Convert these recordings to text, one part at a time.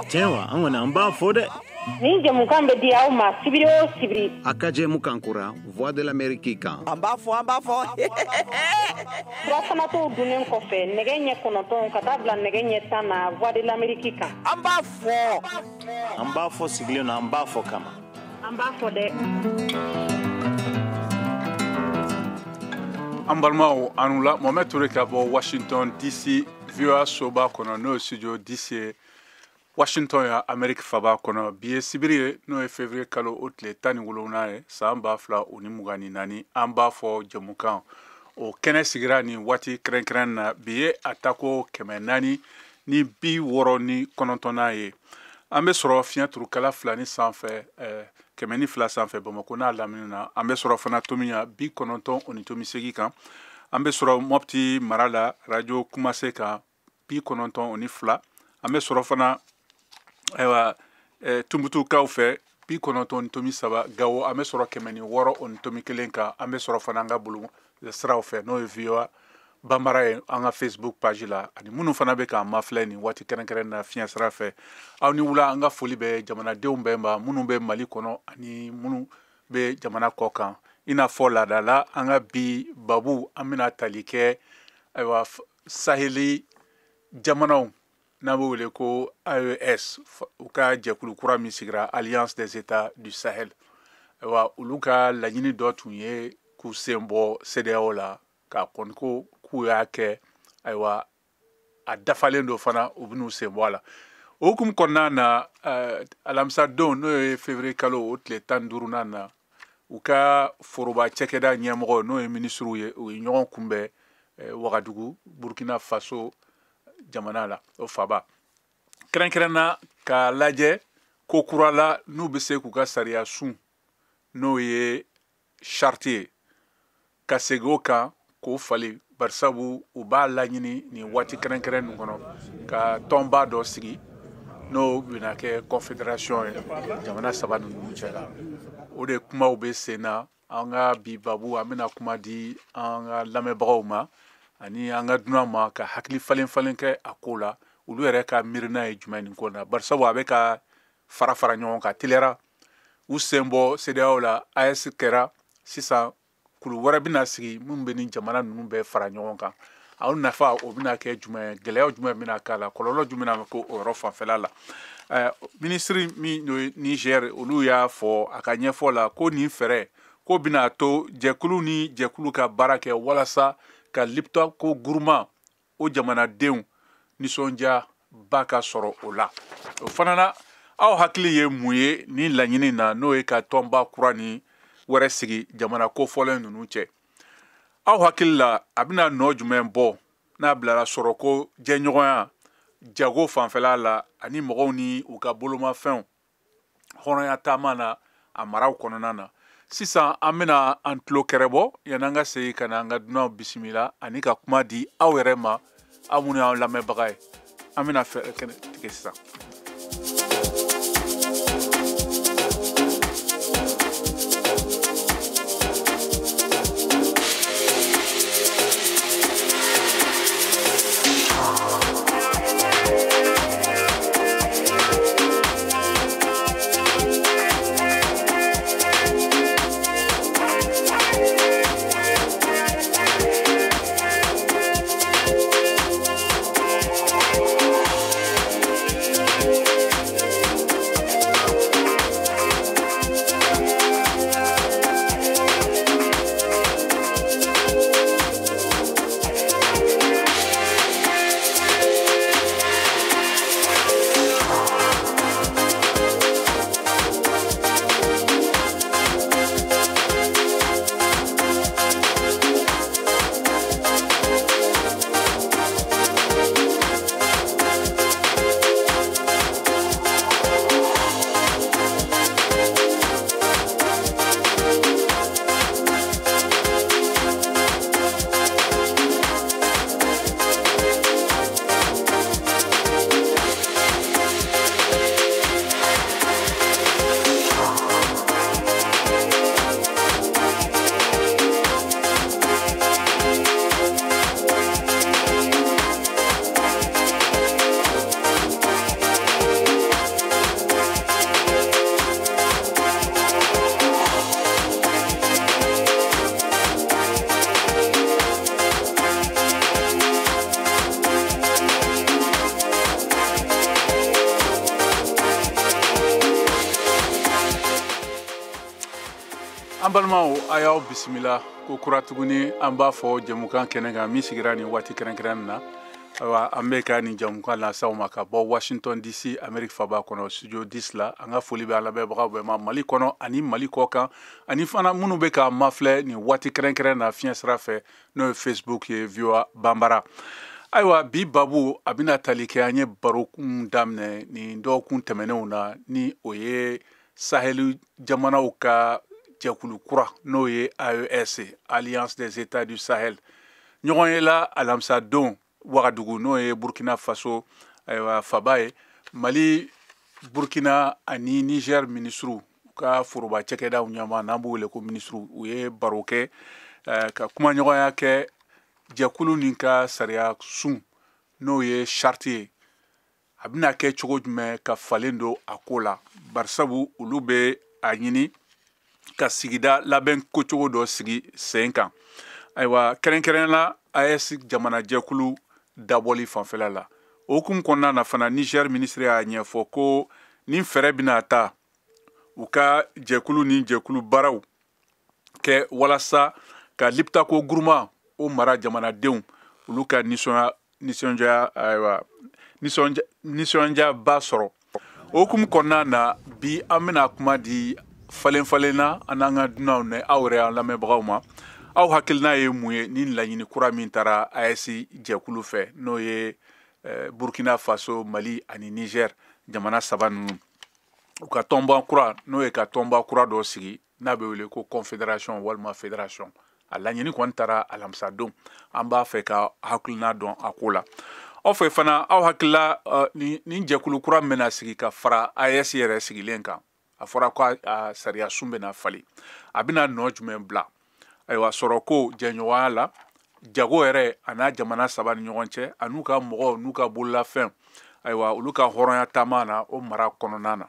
Tiens wa, an wana an b'a fɔ dɛ. Ni jamukan bɛ di aw ma sibiri o sibiri. A ka jɛmu kan kura Voix de l'Amérique kan. An b'a fɔ. Surafana tɔw dunnen kɔfɛ nɛgɛ ɲɛ 9 ka taa bila nɛgɛ ɲɛ 10 na Voix de l'Amérique kan. An b'a fɔ. An b'a fɔ sigilen na an b'a fɔ kama. An b'a fɔ dɛ. An balimaw an la Mohamed Touré ka bɔ Washington DC VOA soba kɔnɔ n'o ye studio DC ye Washington ya Amérique faba kɔnɔ bi ye sibiri ye n'o ye février kalo o tile 17 ye san 2024 an b'a fɔ jamukan o kɛnɛ sigira ni waati kɛrɛnkɛrɛn na bi ye a tako 400 ni 69 ye an bɛ sɔrɔ fiɲɛ turukala 2 ni sanfɛ 102 sanfɛ Bamako n'a lamini na an bɛ sɔrɔ fana tomiya 98.8 kan an bɛ sɔrɔ Mopti mara la radio Kumase kan 92 an bɛ sɔrɔ fana Tumbutukaw fɛ 93 Gawo an bɛ sɔrɔ 106.1 kan an bɛ sɔrɔ fana an ka bolo siraw fɛ n'o ye VOA Bambara ye an ka Facebook page la ani minnu fana bɛ k'an mafilɛ ni waati kɛrɛnkɛrɛn na fiɲɛ sira fɛ aw ni wula an ka foli bɛ jamanadenw bɛɛ ma minnu bɛ Mali kɔnɔ ani minnu bɛ jamana kɔ kan i n'a fɔ laada la an ka bi babu an bɛna tali kɛ Saheli jamanaw n'a bɛ wele ko AES u ka jɛkulu kura min sigira Alliance des États du Sahel olu ka laɲini dɔ tun ye k'u sen bɔ CEDEAO la k'a kɔni ko k'u y'a kɛ ayiwa a dafalen dɔ fana u bɛn'u sen bɔ a la o hukumu kɔnɔna na alamisadenw n'o ye février kalo o tile 15 na u ka foroba cɛkɛda ɲɛmɔgɔ n'o ye ministres ye u ye ɲɔgɔn kunbɛn Wagadugu Burkina Faso jamana la o faba kɛrɛnkɛrɛnna k'a lajɛ ko kura la n'u bɛ se k'u ka sariya sun n'o ye charte ye ka segin o kan k'o fali barisabu u b'a laɲini ni waati kɛrɛnkɛrɛn ninnu kɔnɔ ka tɔnba dɔ sigi n'o bɛna kɛ confédération ye jamana 3 ninnu cɛla o de kumaw bɛ sen na an ka bi babu an bɛna kuma di an ka lamɛnbagaw ma ani an ka dunan ma ka hakili falen kɛ a ko la olu yɛrɛ ka miirina ye jumɛn nin ko na barisabu a bɛ ka fara ɲɔgɔn kan teliyara u sen bɔ CEDEAO la AES kɛra sisan kulu wɛrɛ bɛna sigi min bɛ ni jamana ninnu bɛɛ fara ɲɔgɔn kan aw nafa o bɛna kɛ jumɛn gɛlɛya jumɛn bɛna k'a la kɔlɔlɔ jumɛn bɛ ko o yɔrɔ fanfɛla la ministre min n'o ye Niger olu y'a fɔ a ka ɲɛfɔ la ko nin fɛɛrɛ ko bɛna to jɛkulu ni jɛkulu ka baara kɛ walasa ka Liptop ko groupement o jamanadenw nisɔndiya ba ka sɔrɔ o la o fana na aw hakili ye mun ye ni laɲini na n'o ye ka tɔnba kura ni wɛrɛ sigi jamana kofɔlen ninnu cɛ aw hakili la a bɛna nɔ jumɛn bɔ n'a bilara sɔrɔ ko jɛɲɔgɔnya jago fanfɛla la ani mɔgɔw ni u ka bolomafɛnw hɔrɔnya taama na a maraw kɔnɔna na sisan an bɛna an tulo kɛrɛbɔ yanni an ka segin ka na an ka dunanw bisimila ani ka kuma di aw yɛrɛ ma aw minnu y'an lamɛnbaga ye an bɛna fɛɛrɛ kɛnɛ tigɛ sisan. balimaw a y'aw bisimila ko kura tuguni an b'a fɔ jamukan kɛnɛ kan min sigira nin waati kɛrɛnkɛrɛnnen na ayiwa an bɛ ka nin jamukan lasaw ma ka bɔ Washington DC Amérique faba kɔnɔ studio 10 la an ka foli bɛ a lamɛnbagaw bɛɛ ma Mali kɔnɔ ani Mali kɔ kan ani fana minnu bɛ ka mafilɛ nin waati kɛrɛnkɛrɛn na fiɲɛ sira fɛ n'o ye Facebook ye VOA Bambara ayiwa bi babu a bɛna tali kɛ an ye barokun daminɛ nin dɔgɔkun tɛmɛnenw na ni o ye Sahel jamanaw ka jɛkulu kura n'o ye AES Alliance des États du Sahel ɲɔgɔn ye la alamisa don Wagadugu n'o ye Burkina Faso ayiwa faba ye Mali Burkina ani Niger ministre ka foroba cɛkɛdaw ɲɛma n'an b'u wele ko ministre u ye baro kɛ ka kuma ɲɔgɔnya kɛ jɛkulu nin ka sariya sun n'o ye charte ye a bɛna kɛ cogo jumɛn ka falen don a ko la barisabu olu bɛ a ɲini ka sigida labɛn kocogo dɔ sigi sen kan ayiwa kɛrɛnkɛrɛn la AES jamana jɛkulu dabɔli fanfɛla la o hukumu kɔnɔna na fana Niger ministre y'a ɲɛfɔ ko ni fɛɛrɛ bɛna ta u ka jɛkulu ni jɛkulu baaraw kɛ walasa ka liptako guruma o mara jamanadenw olu ka nisɔndiya ba sɔrɔ o hukumu kɔnɔna na bi an bɛna kuma di falen na an n'an ka dunanw ni aw yɛrɛ an lamɛnbagaw ma aw hakilina ye mun ye ni laɲini kura min taara AES jɛkulu fɛ n'o ye Burkina Faso Mali ani Niger jamana saba ninnu u ka tɔnba kura n'o ye ka tɔnba kura dɔ sigi n'a bɛ wele ko confédération walima fédération a laɲini kɔni taara alamisa don an b'a fɛ ka hakilina dɔn a ko la aw fɛ fana aw hakilila ni jɛkulu kura min bɛna sigi ka fara AES yɛrɛ sigilen kan a fɔra ko a sariya sun bɛna fali a bɛna nɔ jumɛn bila ayiwa sɔrɔ ko jɛɲɔgɔnya la jago yɛrɛ a n'a jamana saba ni ɲɔgɔn cɛ a n'u ka mɔgɔw n'u ka bololafɛn ayiwa olu ka hɔrɔnya taama na o mara kɔnɔna na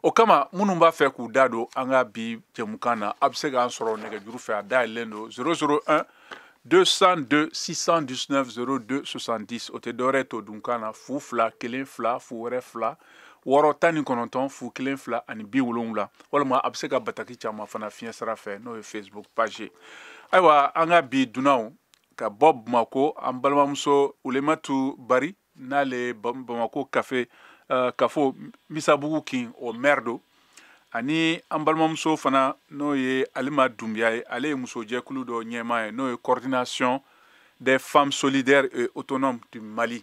o kama minnu b'a fɛ k'u da don an ka bi jɛmukan na a bɛ se k'an sɔrɔ nɛgɛjuru fɛ a dayɛlɛlen don 001 202 619 02 70 o tɛ dɔwɛrɛ to dunkan na fu fila kelen fila fu wɛrɛ fila wɔɔrɔ tan ni kɔnɔntɔn fu kelen fila ani 70 walima a bɛ se ka bataki caman fana fiɲɛ sira fɛ n'o ye Facebook page ye ayiwa an ka bi dunanw ka bɔ Bamako an balimamuso Ulematu Bari n'ale Bamako kafo Misabugu kin o maire do ani an balimamuso fana n'o ye Alima Dumbiya ye ale ye musojɛkulu dɔ ɲɛmaa ye n'o ye coordination des femmes solidaires et autonomes du Mali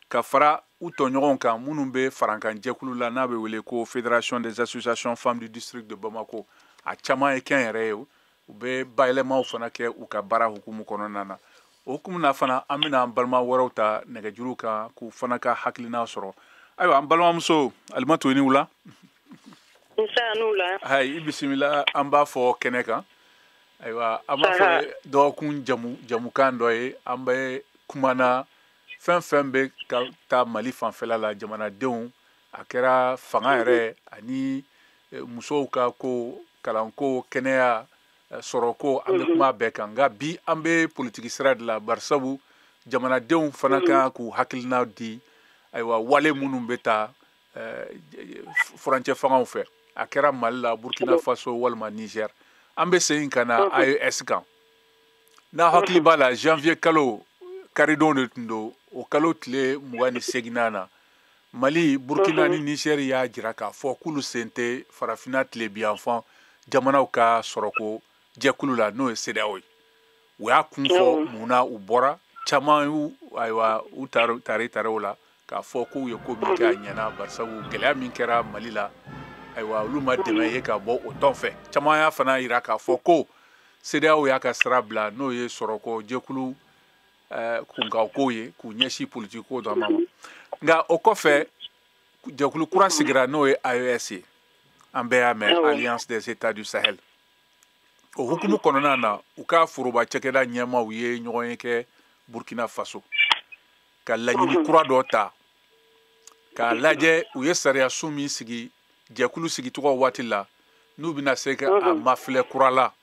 ka fara u tɔɲɔgɔnw kan minnu bɛ farankan jɛkulu la n'a bɛ wele ko fédération des associations femmes du district de Bamako a caman ye kɛn yɛrɛ ye u bɛ bayɛlɛmaw fana kɛ u ka baara hukumu kɔnɔna na o hukumu na fana an bɛna an balima wɛrɛw ta nɛgɛjuru kan k'u fana ka hakilina sɔrɔ ayiwa an balimamuso Alimatu i ni wula hayi i bisimila an b'a fɔ kɛnɛ kan ayiwa an b'a fɔ dɔgɔkun jamukan dɔ ye an bɛ kumana fɛn bɛ ka taa Mali fanfɛla la jamanadenw a kɛra fanga yɛrɛ ani musow ka ko kalanko kɛnɛya sɔrɔko an bɛ kuma bɛɛ kan nka bi an bɛ politiki sira de la barisabu jamanadenw fana kan k'u hakilina di ayiwa wale minnu bɛ taa furancɛ fangaw fɛ a kɛra Mali la Burkina Faso walima Niger an bɛ segin ka na AES kan n'a hakili b'a la janvier kalo karidon de tun don o kalo tile 28 na Mali Burkina ni Niger y'a jira k'a fɔ k'olu sen tɛ farafinna tile biyanfan jamanaw ka sɔrɔko jɛkulu la n'o ye CEDEAO ye u y'a kun fɔ mun na u bɔra caman y'u ayiwa u taara o la k'a fɔ k'u ye ko min kɛ a ɲɛna barisabu gɛlɛya min kɛra Mali la ayiwa olu ma dɛmɛ ye ka bɔ o tɔn fɛ caman y'a fana yira k'a fɔ ko CEDEAO y'a ka sira bila n'o ye sɔrɔko jɛkulu kunkawko ye k'u ɲɛsin politiko dɔ ma nka o kɔfɛ jɛkulu kura sigira n'o ye AES ye an bɛɛ y'a mɛn Alliance des États du Sahel o hukumu kɔnɔna na u ka foroba cɛkɛda ɲɛmaaw ye ɲɔgɔn ye kɛ Burkina Faso ka laɲini kura dɔ ta k'a lajɛ u ye sariya sun min sigi jɛkulu sigitɔgɔ waati la n'u bɛna se ka a mafilɛ kura la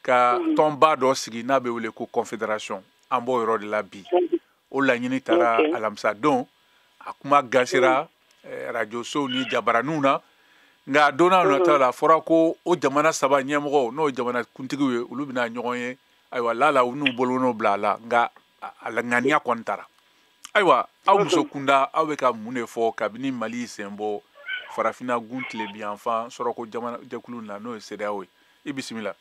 ka tɔnba dɔ sigi n'a bɛ wele ko confédération an b'o yɔrɔ de la bi o laɲini taara alamisa don a kuma gasira radio sow ni jabaraninw na nga dona nata la fora ko o jamana saba nyemgo no jamana kuntigi we ulu bina ɲɔgɔn ye aywa lala unu bolono blala nga ala ngania kontara aywa aw muso kunda aw be ka mun de fɔ kabini Mali sembo farafina guntle bi enfant sɔrɔ ko jamana jɛkulu na no CEDEAO i bisimila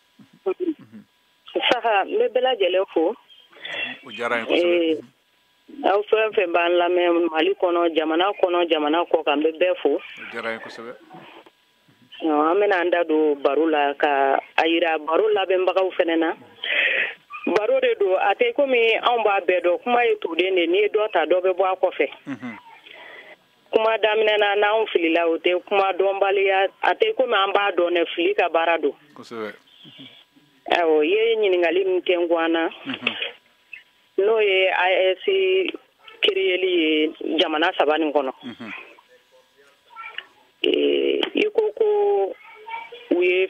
saha me bela jele fo o jara en kosɛbɛ aw fɛn fɛn b'an lamɛn Mali kɔnɔ jamana kɔ kan bɛ bɛɛ fo o jara en kosɛbɛ an bɛna an da don baro la ka a yira baro labɛnbagaw fɛnɛ na baro de don a tɛ komi anw b'a bɛɛ dɔn kuma ye tuden de n'i ye dɔ ta dɔ bɛ bɔ a kɔfɛ kuma daminɛ na n'anw filila o tɛ kuma dɔnbaliya a tɛ komi an b'a dɔn dɛ fili ka baara don kosɛbɛ awɔ i ye ɲininkali min kɛ n gan na n'o ye AES kiriyeli ye jamana saba nin kɔnɔ i ko u ye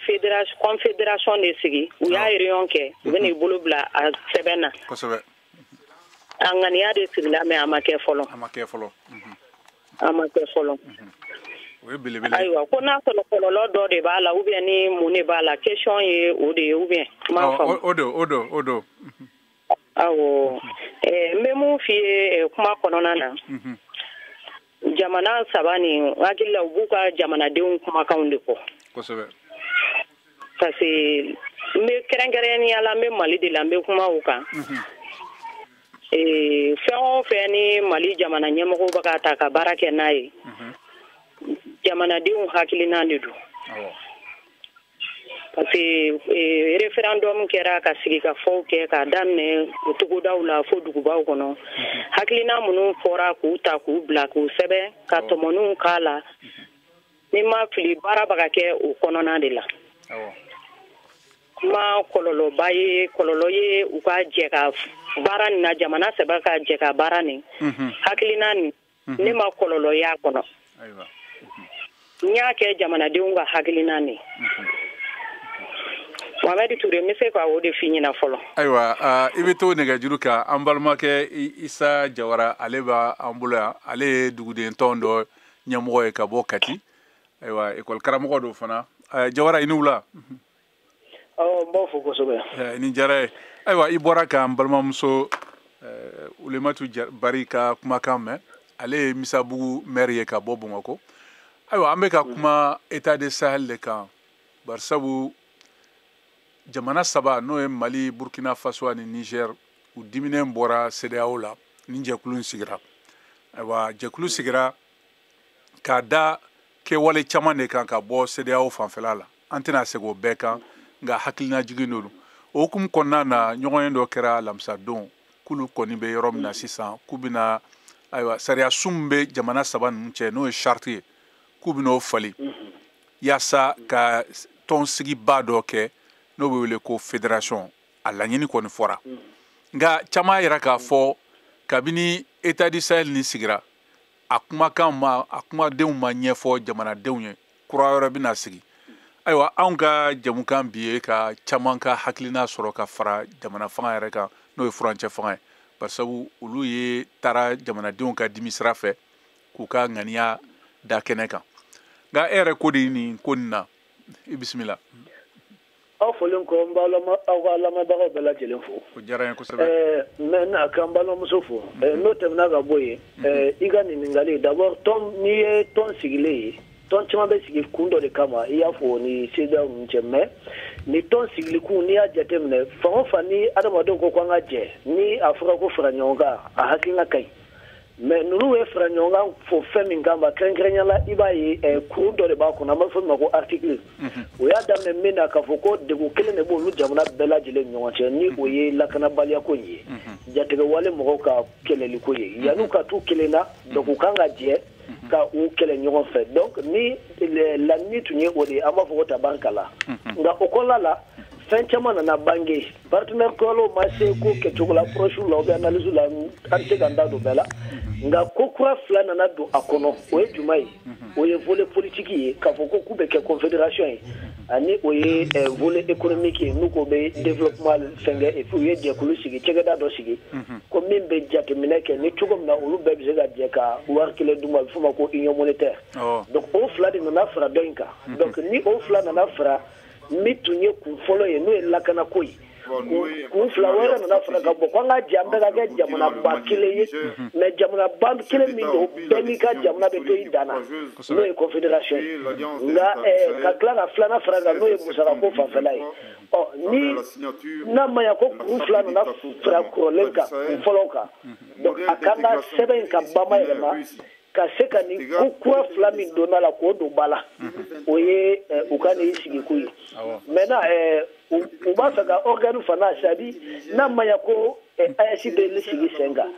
confédération de sigi u y'a réunion kɛ u bɛna i bolo bila a sɛbɛn na kosɛbɛ a ŋaniya de sigila mais a ma kɛ fɔlɔ o ye belebele ayiwa ko n'a sɔrɔ kɔlɔlɔ dɔ de b'a la ou bien ni mun de b'a la question ye o de ye ou bien m'a faamu o do awɔ n bɛ mun f'i ye kuma kɔnɔna na jamana saba nin hakili la u b'u ka jamanadenw kumakanw de fɔ kosɛbɛ parce que n bɛ kɛrɛnkɛrɛnnenya la n bɛ Mali de la n bɛ kuma o kan fɛn o fɛn ni Mali jamana ɲɛmɔgɔw bɛ ka ta ka baara kɛ n'a ye jamanadenw hakilina de don parce que référendum kɛra ka sigi ka fɔw kɛ ka daminɛ o togodaw la fo dugubaw kɔnɔ hakilina minnu fɔra k'u ta k'u bila k'u sɛbɛn ka tɔmɔniw k'a la ni ma fili baara bɛ ka kɛ o kɔnɔna de la kuma kɔlɔlɔ ye u ka jɛ ka baara nin na jamana saba ka jɛ ka baara nin hakilina nin ne ma kɔlɔlɔ y'a kɔnɔ n y'a kɛ jamanadenw ka hakilina nin Mohamed Touré n bɛ se ka o de f'i ɲɛna fɔlɔ ayiwa i bɛ to nɛgɛjuru kan an balimakɛ Isa Jawara ale b'an bolo yan ale ye duguden tɔn dɔ ɲɛmɔgɔ ye ka bɔ Kati ayiwa école karamɔgɔ do fana Jawara i ni wula n b'aw fo kosɛbɛ ni diyara ye ayiwa i bɔra k'an balimamuso Ulematu Bari ka kumakan mɛn ale ye Misabugu maire ye ka bɔ Bamakɔ ayiwa an bɛ ka kuma état de Sahel de kan bari sabu jamana saba n'o ye Mali Burkina Faso ani Niger u diminen bɔra CEDEAO la ni jɛkulu sigira ayiwa jɛkulu sigira k'a da kɛwale caman de kan ka bɔ CEDEAO fanfɛla la an tɛna segin o bɛɛ kan nka hakilina jigin don o hukumu kɔnɔna na ɲɔgɔnye dɔ kɛra alamisa don k'olu kɔni bɛ yɔrɔ min na sisan k'u bɛna ayiwa sariya sun bɛ jamana saba ninnu cɛ n'o ye charte ye k'u bɛna o fali yaasa ka tɔn sigiba dɔ kɛ n'o bɛ wele ko fédération a laɲini kɔni fɔra nka caman yɛrɛ k'a fɔ kabini état du Sahel ni sigira a kumadenw ma ɲɛfɔ jamanadenw ye kura wɛrɛ bɛna sigi ayiwa anw ka jamukan bi ye ka caman ka hakilina sɔrɔ ka fara jamana fanga yɛrɛ kan n'o ye furancɛ fanga ye bari sabu olu ye taara jamanadenw ka dimi sira fɛ k'u ka ŋaniya da kɛnɛ kan nka e yɛrɛ ko de nin ko nin na i bisimila aw fɔlen kɔ n aw ka lamɛnbagaw bɛɛ lajɛlen fo o diyara n ye kosɛbɛ n na ka n balimamuso fo n'o tɛmɛna ka bɔ yen i ka ɲininkali d'abord tɔn n'i ye tɔn sigilen ye tɔn caman bɛ sigi kun dɔ de kama i y'a fɔ ni CEDEAO ninnu cɛ mais ni tɔn sigili kun n'i y'a jateminɛ fan o fan ni adamadenw ko k'an ka jɛ ni a fɔra ko fara ɲɔgɔn kan a hakilina ka ɲi mais ninnu ye fara ɲɔgɔn kan fɔ fɛn min kama kɛrɛnkɛrɛnnenya la i b'a ye kurun dɔ de b'a kɔnɔ an b'a fɔ o ma ko article o y'a daminɛ min na k'a fɔ ko degun kelen de b'olu jamana bɛɛ lajɛlen ni ɲɔgɔn cɛ ni o ye lakanabaliyako in ye jatigɛwale mɔgɔw ka kɛlɛliko ye yan'u ka t'u kelen na donc u kan ka jɛ ka u kɛlɛ ɲɔgɔn fɛ donc ni laɲini tun ye o de ye an b'a fɔ ko tabankala nka o kɔnɔna la fɛn caman nana bange partenaire kɔrɔlaw ma se ko kɛcogo la proche la ou bien analyse la an tɛ ka n da don bɛɛ la nka ko kura fila nana don a kɔnɔ o ye juma ye o ye volet politique ye k'a fɔ ko k'u bɛ kɛ confédération ye ani o ye volet économique n'u ko be développement fɛngɛ et puis u ye jɛkulu sigi cɛkɛda dɔ sigi ko min bɛ jateminɛ kɛ ni cogo min na olu bɛɛ bɛ se ka jɛ ka wari kelen d'u ma a bɛ f'o ma ko union monétaire donc o fila de nana fara dɔ in kan donc ni o fila nana fara min tun ye kun fɔlɔ ye n'o ye lakanako ye kun fila wɛrɛ nana fara ka bɔ ko an ka jɛ an bɛɛ ka kɛ jamanaba kelen ye mais jamanaba kelen min don bɛɛ n'i ka jamana bɛ to i dan na n'o ye confédération ye nka ka tila ka filanan fara kan n'o ye musakako fanfɛla ye ni n'a ma ɲɛ ko kun fila nana fara kɔrɔlen kan kun fɔlɔ kan donc a kan ka sɛbɛn in ka bamayɛlɛma ka se ka ni ko kura fila min donna la k'o don ba la o ye u ka n'i sigi kun ye maintenant u b'a fɛ ka organe fana c'est à dire n'a ma ɲɛ ko AES bɛ ne sigi sen kan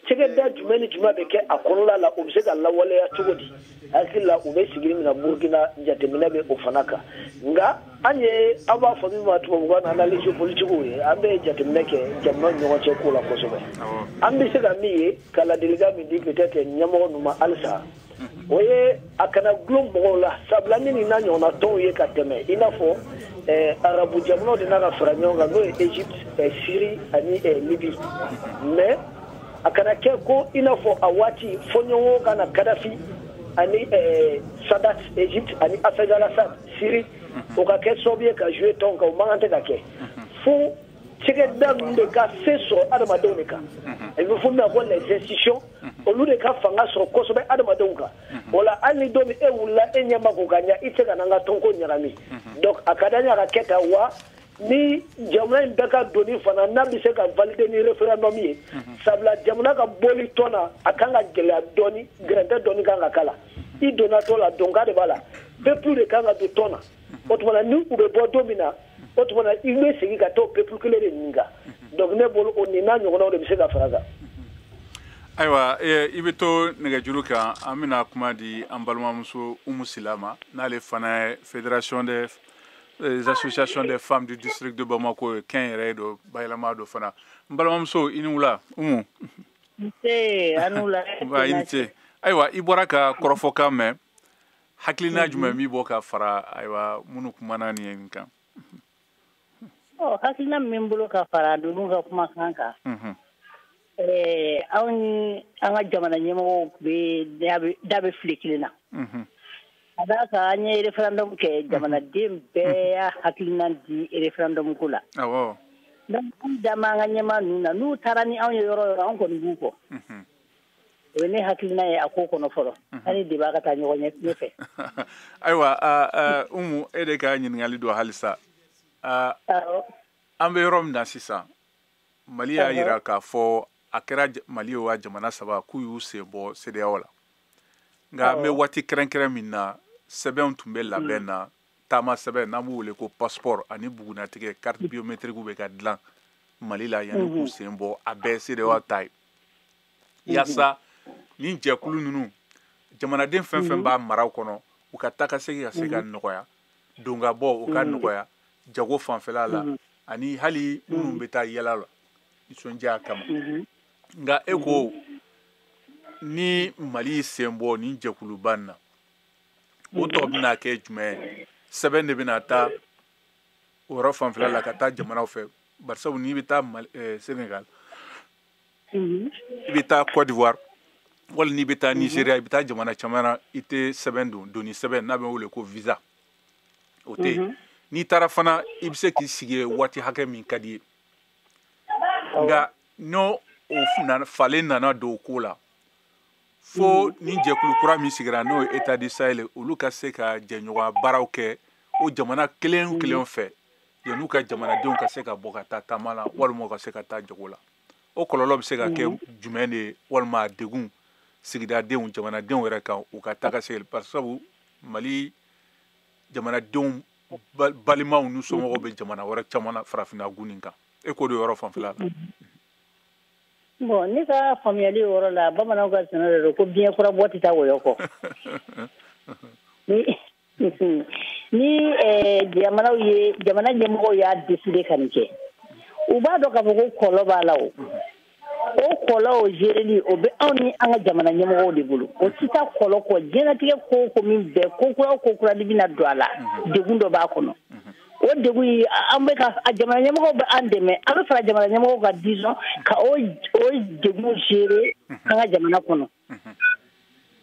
cɛkɛda jumɛn ni jumɛn bɛ kɛ a kɔnɔla la u bɛ se ka lawaleya cogo di hakili la u bɛ sigi min na Burkina jateminɛ bɛ o fana kan nka an ye an b'a fɔ min ma tubabukan na analyse politique ye an bɛ jateminɛ kɛ jamana ni ɲɔgɔn cɛ ko la kosɛbɛ an bɛ se ka min ye ka ladilikan min di peut-être ɲɛmɔgɔ ninnu ma halisa o ye a kana gulon mɔgɔw la sabula ni nin n'a ɲɔgɔnna tɔnw ye ka tɛmɛ i n'a fɔ arabu jamanaw de n'a ka fara ɲɔgɔn kan n'o ye Égypte Syrie ani Libye mais a kana kɛ ko i n'a fɔ a waati fɔɲɔgɔnw ka na Kadhafi ani Sadat Égypte ani Hafez al-Assad Syrie o ka kɛ sababu ye ka jouer tɔn kan o man kan tɛ ka kɛ fo cɛkɛda ninnu de ka se sɔrɔ adamadenw de kan i bɛ fɔ min ma ko les institutions olu de ka fanga sɔrɔ kosɛbɛ adamadenw kan o la hali ni don min e wulila e ɲɛ ma ko ka ɲɛ i tɛ ka na n ka tɔnko ɲagami donc a ka d'an ye a ka kɛ tan wa ni jamana in bɛɛ ka doni fana n'a bɛ se ka valider ni référendum ye sabula jamana ka bɔli tɔn na a kan ka gɛlɛya dɔɔni gɛrɛntɛ dɔɔni kan ka k'a la i donna tɔn la donka de b'a la peuple de kan ka don tɔn na o tuma na ni u bɛ bɔ don min na o tuma na i bɛ segin ka taa o peuple kelen de ɲininka donc ne bolo o ni n'a ɲɔgɔnnaw de bɛ se ka fara kan. Ayiwa i bɛ to nɛgɛjuru kan an bɛna kuma di an balimamuso Umu Sila ma n'ale fana ye fédération des associations des femmes du district de Bamako kɛnyɛrɛye dɔ bayɛlɛma dɔ fana n balimamuso i ni wula Umu. Nse a ni wula. I ni ce ayiwa i bɔra ka kɔrɔfɔkan mɛn hakilina jumɛn b'i bɔ ka fara ayiwa minnu kumana nin ye nin kan. Hakilina min bolo ka fara ninnu ka kumakan kan. Anw ni an ka jamana ɲɛmɔgɔw bɛ da bɛ fili kelen na. A d'a kan an ye référendum kɛ jamanaden bɛɛ y'a hakilina di référendum ko la. Donc an da m'an ka ɲɛmaa ninnu na n'u taara ni anw ye yɔrɔ o yɔrɔ an kɔni b'u kɔ. O ye ne hakilina ye a ko kɔnɔ fɔlɔ ani de b'a ka taa ɲɔgɔn ɲɛfɛ. Ayiwa Umu e de ka ɲininkali don halisa an bɛ yɔrɔ min na sisan Mali y'a jira k'a fɔ a kɛra Mali ye wa jamana saba k'u y'u sen bɔ CEDEAO la nka an bɛ waati kɛrɛnkɛrɛn min na sɛbɛnw tun bɛ labɛn na taama sɛbɛn n'an b'u wele ko passeport ani bugunatigɛ carte biométrique bɛ ka dilan Mali la yanni k'u sen bɔ a bɛɛ CEDEAO ta ye yaasa nin jɛkulu ninnu jamanaden fɛn fɛn b'a maraw kɔnɔ u ka taa ka segin ka se ka nɔgɔya don ka bɔ u ka nɔgɔya jago fanfɛla la ani hali minnu bɛ taa yɛlɛ la nisɔndiya kama nka e ko ni Mali sen bɔ ni jɛkuluba nin na o tɔ bɛna kɛ jumɛn ye sɛbɛn de bɛna taa o yɔrɔ fanfɛla la ka taa jamanaw fɛ barisabu n'i bɛ taa Sénégal i bɛ taa Côte d'Ivoire wali n'i bɛ taa Nigeria i bɛ taa jamana caman na i tɛ sɛbɛn doni sɛbɛn n'a bɛ wele ko visa o tɛ yen n'i taara fana i bɛ se k'i sigi waati hakɛ min ka di ye nka n'o falen nana don o ko la fo ni jɛkulu kura min sigira n'o ye État du Sahel olu ka se ka jɛɲɔgɔnya baaraw kɛ o jamana kelen o kelen fɛ yan'u ka jamanadenw ka se ka bɔ ka taa taama la walima ka se ka taa jago la o kɔlɔlɔ bɛ se ka kɛ jumɛn de ye walima degun sigidadenw jamanadenw yɛrɛ kan u ka taa ka se barisabu Mali jamanadenw balimaw n'u somɔgɔw bɛ jamana wɛrɛ caman na farafinna gun nin kan e k'o de yɔrɔ fanfɛla la. Bon ne ka faamuyali yɔrɔ la bamananw ka sɛnɛ de don ko biɲɛ kura bɔ tɛ taa wɔyɔ kɔ. Ni jamana ɲɛmɔgɔw y'a décidé ka nin kɛ u b'a dɔn k'a fɔ ko kɔlɔlɔ b'a la o o kɔlɔ o géreli o bɛ anw ni an ka jamana ɲɛmɔgɔw de bolo o tɛ taa kɔlɔ kɔ diɲɛlatigɛ ko o ko min bɛɛ ko kura o ko kura de bɛna don a la degun dɔ b'a kɔnɔ o degun an bɛ ka jamana ɲɛmɔgɔw bɛ an dɛmɛ an bɛ fara jamana ɲɛmɔgɔw ka disɔn ka o degun gérer an ka jamana kɔnɔ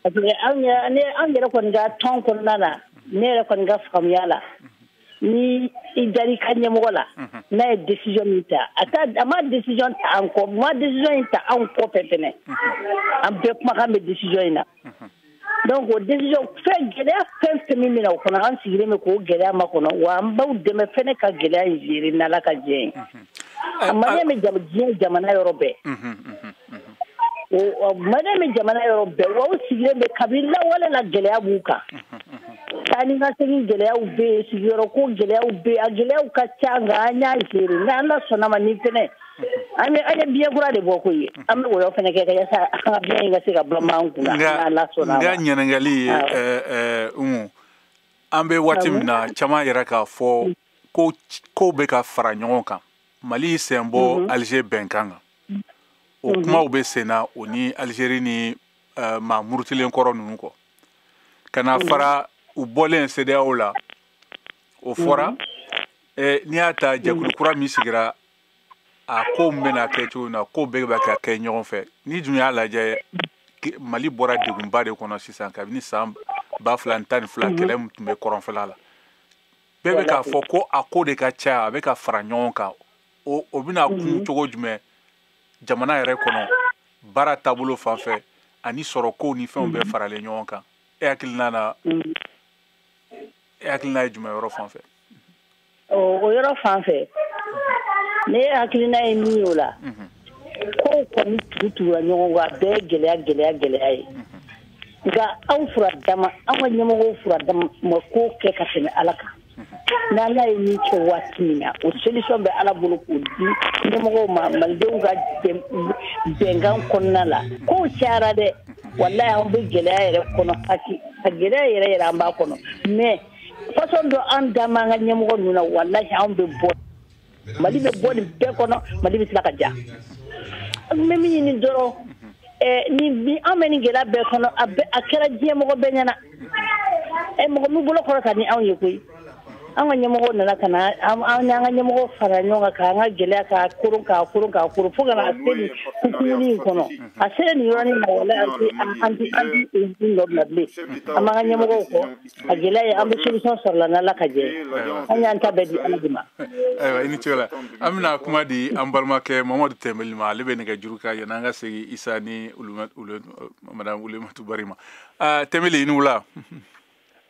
parce que an yɛrɛ kɔni ka tɔn kɔnɔna na ne yɛrɛ kɔni ka faamuya la ni i dari ka ɲɛmɔgɔ la n'a ye décision min ta a ma décision ta an kɔ ma décision in ta anw kɔfɛ fɛnɛ an bɛɛ kumakan bɛ décision in na donc o décision fɛn gɛlɛya fɛn fɛn min bɛna o kɔnɔ an sigilen bɛ k'o gɛlɛya ma kɔnɔ wa an b'aw dɛmɛ fɛnɛ ka gɛlɛya in gérer n'Ala ka jɛ ye maliyɛn bɛ diɲɛ jamana yɔrɔ bɛɛ maliyɛn bɛ jamana yɔrɔ bɛɛ wa u sigilen bɛ kabini lawale la gɛlɛya b'u kan ani ka segin gɛlɛyaw bɛ yen sigiyɔrɔ ko gɛlɛyaw bɛ yen a gɛlɛyaw ka ca nka an y'a gérer nka Ala sɔnna ma ni fɛnɛ an ye biɲɛ kura de bɔ ko ye an bɛ o yɔrɔ fɛnɛ kɛ yasa an ka biɲɛ in ka se ka ban an kunna Ala sɔnna ma. N ka ɲininkali ye an bɛ waati min na caman yɛrɛ k'a fɔ ko bɛ ka fara ɲɔgɔn kan Mali sen bɔ Alger bɛnkan kan o kumaw bɛ sen na o ni Algérie ni maa murutilen kɔrɔ ninnu kɔ ka na fara u bɔlen CEDEAO la o fɔra n'i y'a ta jɛkulu kura min sigira a ko min bɛna kɛ cogo min na ko bɛɛ bɛ ka kɛ ɲɔgɔn fɛ ni dun y'a lajɛ Mali bɔra degunba de kɔnɔ sisan kabini san 2012 kɛlɛ min tun bɛ kɔrɔnfɛla la bɛɛ bɛ k'a fɔ ko a ko de ka ca a bɛ ka fara ɲɔgɔn kan o bɛna kun cogo jumɛn jamana yɛrɛ kɔnɔ baara taabolo fan fɛ ani sɔrɔ kow ni fɛnw bɛɛ faralen ɲɔgɔn kan e hakilina ye jumɛn yɔrɔ fan fɛ o yɔrɔ fan fɛ ne hakilina ye min ye o la kow kɔni tugutugula ɲɔgɔn kan a bɛɛ ye gɛlɛya ye nka anw furadama an ka ɲɛmɔgɔw furadama ma ko kɛ ka tɛmɛ Ala kan n'Ala ye min kɛ waati min na o solution bɛ Ala bolo k'o di ɲɛmɔgɔw ma malidenw ka bɛnkan kɔnɔna la kow cayara dɛ wallahi an bɛ gɛlɛya yɛrɛ kɔnɔ a gɛlɛya yɛrɛ an b'a kɔnɔ mais façon dɔ an dama an ka ɲɛmɔgɔ ninnu na wallahi an bɛ bɔ Mali bɛ bɔ nin bɛɛ kɔnɔ Mali bɛ tila ka ja an bɛ min ɲini dɔrɔn ni an bɛ nin gɛlɛya bɛɛ kɔnɔ a kɛra diɲɛ mɔgɔ bɛɛ ɲɛna mɔgɔ min bolo kɔrɔ ka ni anw ye koyi an ka ɲɛmɔgɔ nana ka na an ka ɲɛmɔgɔ fara ɲɔgɔn kan k'an ka gɛlɛya k'a koron fo ka na se nin hukumuni in kɔnɔ a sera nin yɔrɔnin na wala an ti nɔ bila bilen an b'an ka ɲɛmɔgɔw kɔ a gɛlɛya ye an bɛ solution sɔrɔ la n'Ala ka jɛ an y'an ta bɛɛ di Ala de ma. Ayiwa i ni ce la an bɛna kuma di an balimakɛ Mamadu Tɛnbeli ma ale bɛ nɛgɛjuru kan yanni an ka segin Isa ni madame Ulimatu Bari ma Tɛnbeli i ni wula.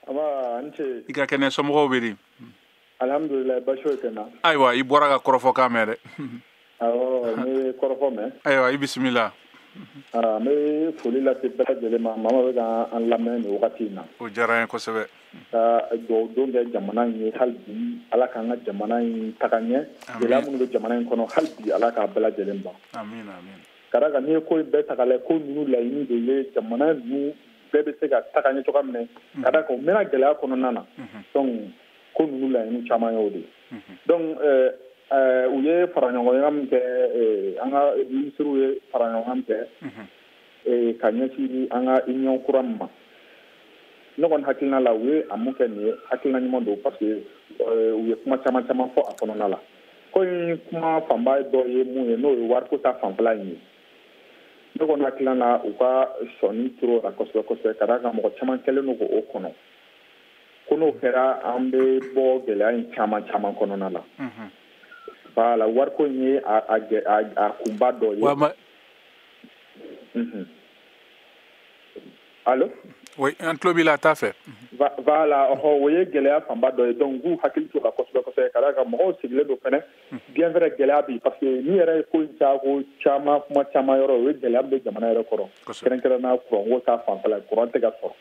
I ka kɛnɛ somɔgɔw bɛ di alhamdulillah baasi foyi tɛ n na ayiwa i bɔra ka kɔrɔfɔkan mɛn dɛ awɔ n ye kɔrɔfɔ mɛn ayiwa i bisimila n bɛ foli lase bɛɛ lajɛlen ma maa min bɛ k'an lamɛn nin wagati in na o diyara n ye kosɛbɛ ka dugawu kɛ jamana in ye hali bi Ala k'an ka jamana in taga ɲɛ gɛlɛya minnu bɛ jamana in kɔnɔ hali bi Ala k'a bɛɛ lajɛlen ban amina ka d'a kan n'i ye ko in bɛɛ ta k'a lajɛ ko ninnu laɲini de ye jamana ninnu bɛɛ bɛ se ka taga ɲɛ cogoya min na ka d'a kan u mɛnna gɛlɛya kɔnɔna na donc ko ninnu laɲini caman y'o de ye donc u ye faraɲɔgɔnya min kɛ an ka minisiriw ye faraɲɔgɔnya min kɛ ka ɲɛsin an ka union kura min ma ne kɔni hakilina la u ye a mun kɛ nin ye hakilina ɲuman don parce que u ye kuma caman fɔ a kɔnɔna la ko in kuma fanba dɔ ye mun ye n'o ye wariko ta fanfɛla in ye ne kɔni hakilina la u ka sɔnni turu la kosɛbɛ ka d'a kan mɔgɔ caman kɛlen don k'o kɔnɔ ko n'o kɛra an bɛ bɔ gɛlɛya in caman kɔnɔna la voilà wariko in ye a kunba dɔ ye allo oui an tulo b'i la a t'a fɛ voilà o ye gɛlɛya fanba dɔ ye donc k'u hakili to la kosɛbɛ ka d'a kan mɔgɔw sigilen don fɛnɛ bien vrai gɛlɛya bi parce que ni yɛrɛ ye ko in ko caman kuma caman yɔrɔ o ye gɛlɛya min bɛ jamana yɛrɛ kɔrɔ kɛrɛnkɛrɛnnenya kuranko ta fanfɛla kuran tɛ ka sɔrɔ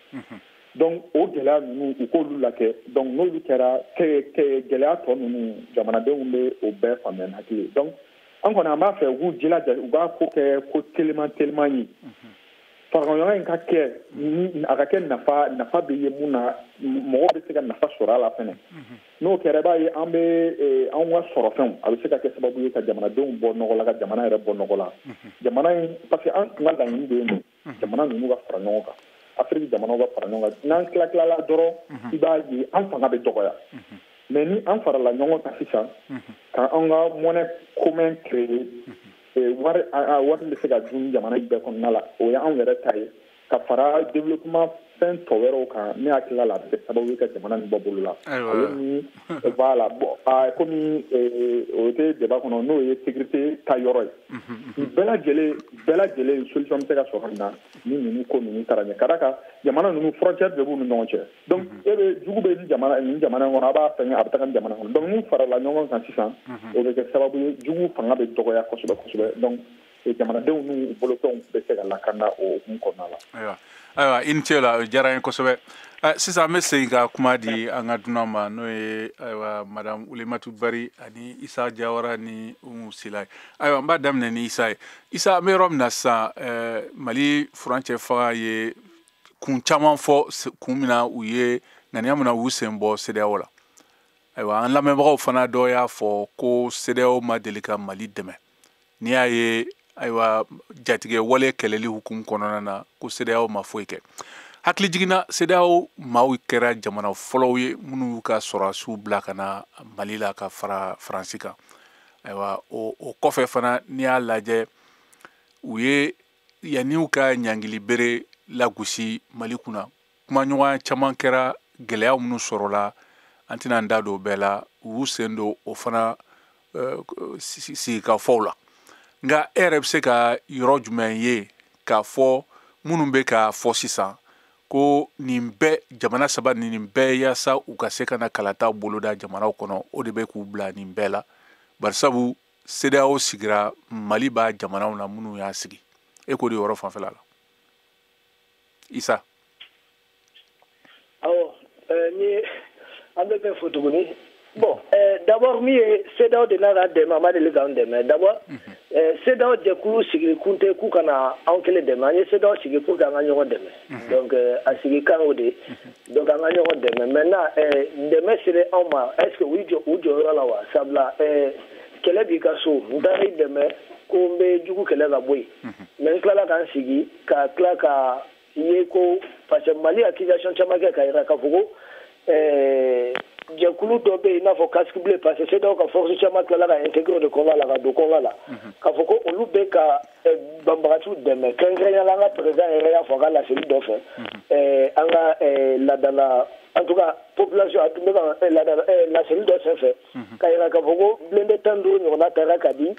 donc o gɛlɛya ninnu u k'olu lakɛ donc n'olu kɛra gɛlɛya tɔ ninnu jamanadenw bɛ o bɛɛ faamuya ni hakili ye donc an kɔni an b'a fɛ u k'u jilaja u b'a ko kɛ ko teliman ye faraɲɔgɔn in ka kɛ ni a ka kɛ nafa bɛ ye mun na mɔgɔ bɛ se ka nafa sɔrɔ a la fɛnɛ n'o kɛra i b'a ye an bɛ anw ka sɔrɔfɛnw a bɛ se ka kɛ sababu ye ka jamanadenw bɔ nɔgɔ la ka jamana yɛrɛ bɔ nɔgɔ la jamana in parce que an tun ka laɲini de ye nin jamana ninnu ka fara ɲɔgɔn kan Afiriki jamanaw ka fara ɲɔgɔn kan n'an tila dɔrɔn i b'a ye an fanga bɛ dɔgɔya mais ni an farala ɲɔgɔn kan sisan ka an ka monnaie commun créer wari bɛ se ka dun jamana bɛɛ kɔnɔna la o ye anw yɛrɛ ta ye ka fara développement fɛn tɔ wɛrɛw kan ne hakili la a bɛ sababu ye ka jamana nin bɔ bolo la ale ni voilà komi o tɛ débat kɔnɔ n'o ye sécurité ta yɔrɔ ye bɛɛ lajɛlen solution bɛ se ka sɔrɔ nin na ni ninnu ko ninnu taara ɲɛ ka d'a kan jamana ninnu frontière de b'u ni ɲɔgɔn cɛ donc jugu bɛ nin jamana in kɔnɔ a b'a fɛngɛ a bɛ taga nin jamana kɔnɔ donc n'u farala ɲɔgɔn kan sisan o bɛ kɛ sababu ye jugu fanga bɛ dɔgɔya kosɛbɛ kosɛbɛ donc jamanadenw n'u bolofɛnw bɛ se ka lakana o hukumu kɔnɔna la. Ayiwa i ni ce la o diyara n ye kosɛbɛ sisan an bɛ segin ka kuma di an ka dunan ma n'o ye ayiwa madame Ulimatu Bari ani Isa Jawara ni Umu Sila ye ayiwa n b'a daminɛ ni Isa ye Isa an bɛ yɔrɔ min na sisan Mali furancɛ faga ye kun caman fɔ kun min na u ye ŋaniya min na u sen bɔ CEDEAO la ayiwa an lamɛnbagaw fana dɔ y'a fɔ ko CEDEAO ma deli ka Mali dɛmɛ n'i y'a ye ayiwa jatigɛ wale kɛlɛli hukumu kɔnɔna na ko CEDEAO ma foyi kɛ hakili jiginna CEDEAO maaw kɛra jamana fɔlɔw ye minnu y'u ka sɔrɔdasiw bila ka na Mali la ka fara Faransi kan ayiwa o kɔfɛ fana n'i y'a lajɛ u ye yanni u ka ɲangili bere lagosi Mali kunna kumaɲɔgɔnya caman kɛra gɛlɛya minnu sɔrɔla an tɛna an da don o bɛɛ la u y'u sen don o fana sigikafɔw la nka e yɛrɛ bɛ se ka yɔrɔ jumɛn ye k'a fɔ minnu bɛ k'a fɔ sisan ko nin bɛɛ jamana saba nin bɛɛ yaasa u ka se ka na kalata boloda jamanaw kɔnɔ o de bɛ k'u bila nin bɛɛ la barisabu CEDEAO sigira Mali b'a jamanaw na minnu y'a sigi e k'o de yɔrɔ fanfɛla la Isa. Awɔ ni an bɛ fɛn fɔ tuguni bon d'abord min ye CEDEAO de n'a ka dɛmɛ a ma deli k'an dɛmɛ d'abord CEDEAO jɛkulu sigi kun tɛ k'u kana anw kelen dɛmɛ an ye CEDEAO sigi pour que an ka ɲɔgɔn dɛmɛ donc a sigi kan o de donc an ka ɲɔgɔn dɛmɛ maintenant dɛmɛ sera anw ma est ce que u jɔyɔrɔ la wa sabula kɛlɛ b'i ka so n taara i dɛmɛ ko n bɛ jugu kɛlɛ ka bɔ yen mais n tilala k'an sigi ka tila ka ye ko parce que Mali accusation caman kɛ ka yira k'a fɔ ko jɛkulu dɔ bɛ yen i n'a fɔ casque bleu parce que CEDEAO ka force caman tilala ka intégrer de kɔnɔna la ka don kɔnɔna la k'a fɔ ko olu bɛ ka banbagatiw dɛmɛ kɛrɛnkɛrɛnnenya la an ka président yɛrɛ y'a fɔ a ka laseli dɔ fɛ an ka ladala en tout cas population a tun bɛ ka laseli dɔ senfɛ ka yira k'a fɔ ko blindé 15 ɲɔgɔnna taara ka di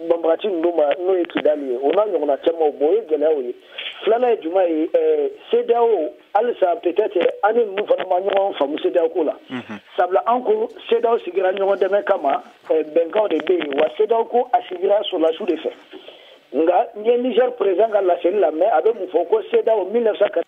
banbagati ninnu ma n'o ye Kidali ye o n'a ɲɔgɔnna caman o ye gɛlɛyaw ye filanan ye jumɛn ye CEDEAO halisa peut-être an ni ninnu fana ma ɲɔgɔn faamu CEDEAO ko la sabula an ko CEDEAO sigira ɲɔgɔn dɛmɛ kama bɛnkanw de bɛ yen wa CEDEAO ko a sigira sɔrɔdasiw de fɛ nka n ye Niger président ka laseli lamɛn a bɛ mun fɔ ko CEDEAO 1991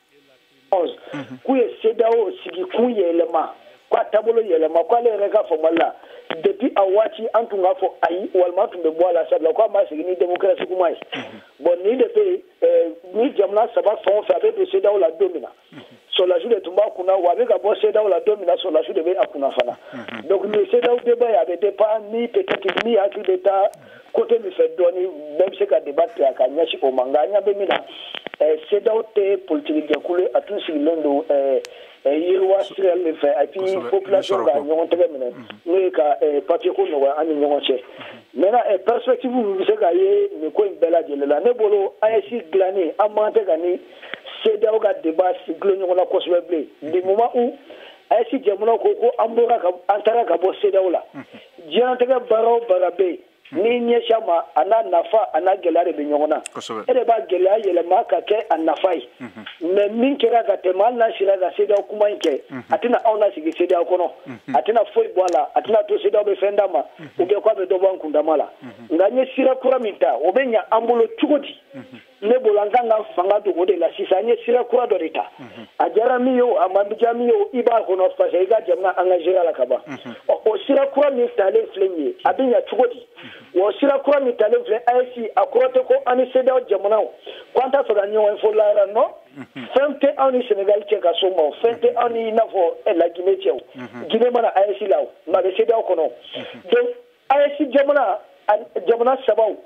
k'u ye CEDEAO sigi kun yɛlɛma k'a taabolo yɛlɛma k'ale yɛrɛ ka faamuya la depuis a waati an tun k'a fɔ ayi walima an tun bɛ bɔ a la sabula k'a ma sigi ni démocratie kuma ye bon nin de bɛ yen ni jamana saba fɛn o fɛn a bɛ don CEDEAO la don min na sɔrɔdasiw de tun b'a kunna wa a bɛ ka bɔ CEDEAO la don min na sɔrɔdasiw de bɛ a kunna fana donc le CEDEAO débat a bɛ dépend ni peut-être ni hakili bɛ taa côté min fɛ dɔɔni bɛɛ bɛ se ka débat kɛ a ka ɲɛsin o ma nka an ɲɛ bɛ min na CEDEAO tɛ politique jɛkulu ye a tun sigilen don yiriwa sira de fɛ et puis population ka ɲɔgɔn tɛgɛ minɛ n'o ye ka papier ko nɔgɔya an ni ɲɔgɔn cɛ maintenant perspective min bɛ se ka ye nin ko in bɛɛ lajɛlen la ne bolo AES dilanni an man tɛ ka ni CEDEAO ka débat gulon ɲɔgɔn na kosɛbɛ bilen du moment où AES jamanaw ko an taara ka bɔ CEDEAO la diɲɛlatigɛ baara o baara bɛ yen ni ɲɛsin ma a n'a nafa a n'a gɛlɛya de bɛ ɲɔgɔn na e de b'a gɛlɛya yɛlɛma ka kɛ a nafa ye mais min kɛra ka tɛmɛ hali n'a sera ka CEDEAO kuma in kɛ a tɛna anw lasigi CEDEAO kɔnɔ a tɛna foyi bɔ a la a tɛna to CEDEAO bɛ fɛn d'a ma ou bien k'a bɛ dɔ bɔ an kundama la nka n ye sira kura min ta o bɛ ɲɛ an bolo cogo di ne bolo an kan ka fanga don o de la sisan an ye sira kura dɔ de ta a diyara min ye o a ma diya min ye o i b'a kɔnɔ parce que i ka jamana engagé la ka ban o sira kura min talen filɛ nin ye a bɛ ɲɛ cogo di wa sira kura min talen filɛ AES a kɔrɔ tɛ ko an ni CEDEAO jamanaw ko an t'a fɛ ka ɲɔgɔn fɔ lahara non fɛn tɛ anw ni Sénégal cɛ ka so ma o fɛn tɛ anw ni i n'a fɔ la Guinée cɛ o Guinée mana AES la o mais a bɛ CEDEAO kɔnɔ donc AES jamana sabaw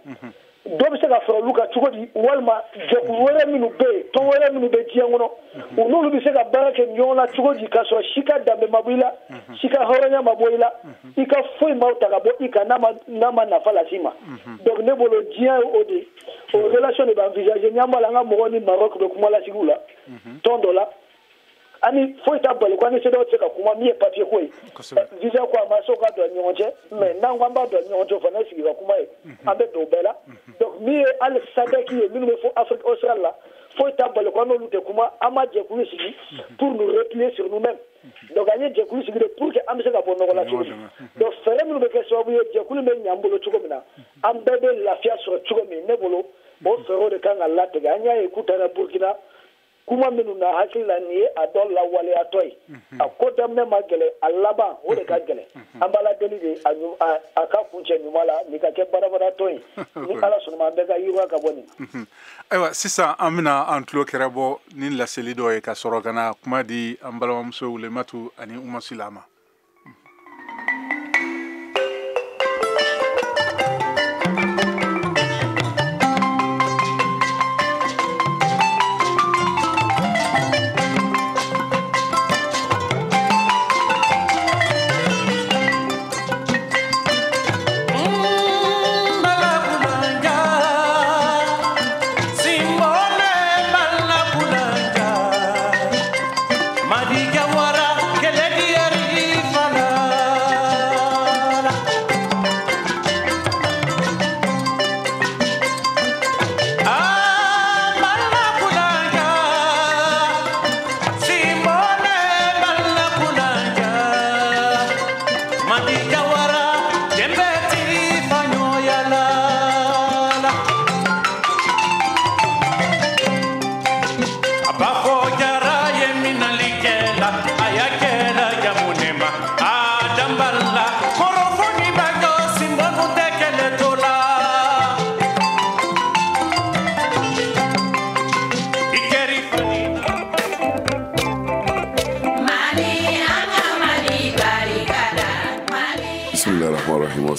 dɔ bɛ se ka fara olu kan cogo di walima jɛkulu wɛrɛ minnu bɛ yen tɔn wɛrɛ minnu bɛ diɲɛ kɔnɔ u n'olu bɛ se ka baara kɛ ɲɔgɔn na cogo di k'a sɔrɔ si ka danbe ma bɔ i la si ka hɔrɔnya ma bɔ i la i ka foyi ma ta ka bɔ i kan n'a ma nafa lase i ma donc ne bolo diɲɛ ye o de o relation de bɛ envisager ɲan b'a la an ka mɔgɔw ni Maroc bɛ kuma lasigiw la tɔn dɔ la ani foyi t'a bali ko an ni CEDEAO tɛ se ka kuma min ye papier ko ye visa ko a ma se ka don ɲɔgɔn cɛ mais n'an ko an b'a don ɲɔgɔn cɛ fana sigi ka kuma ye an bɛ don bɛɛ la donc min ye hali SADC ye minnu bɛ fɔ Afrique australe la foyi t'a bali ko an n'olu tɛ kuma an ma jɛkulu sigi pour nous replier sur nous-mêmes donc an ye jɛkulu sigi de pour que an bɛ se ka bɔ nɔgɔ la cogo min donc fɛɛrɛ minnu bɛ kɛ sababu ye jɛkulu bɛ ɲan bolo cogo min na an bɛɛ bɛ lafiya sɔrɔ cogo min ne bolo o fɛɛrɛw de kan ka latigɛ an y'a ye Kutara Burkina kuma minnu na hakili la nin ye a dɔ lawaleyatɔ ye a ko daminɛ ma gɛlɛ a laban o de ka gɛlɛ an b'ala deli de a ka kuncɛ ɲuman la nin ka kɛ barabaratɔ ye ni Ala sɔnnama an bɛɛ ka yiriwa ka bɔ nin ayiwa sisan an bɛna an tulo kɛrɛ bɔ ni laseli dɔ ye ka sɔrɔ ka na kuma di an balimamuso Wulematu ani Umu Silama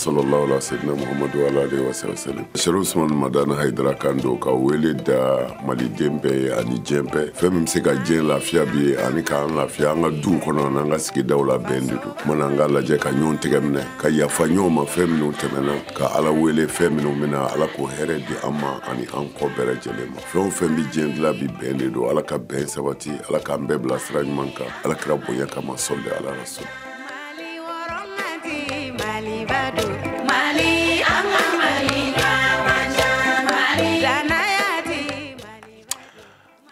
sallallahu alaihi wasallam Muhammadu alaihi wasallam Sheikh Usman Madana Haidara Kando ka wele da Mali dembe ani jembe fɛn se ka jɛn lafiya bi ani ka lafiya an ka du kɔnɔ n'an ka sigidaw la bɛn de don mana an ka lajɛ ka ɲɔgɔn tɛgɛ minɛ ka yafa ɲɔgɔn ma fɛn minnu tɛmɛna ka Ala wele fɛn minnu bɛna Ala ko hɛrɛ di an ma ani an kɔ bɛɛ lajɛlen ma fɛn o fɛn bi jɛn dilan bi bɛn de don Ala ka bɛn sabati Ala k'an bɛɛ bila sira ɲuman kan Ala kira bonya kama sɔli ala rasul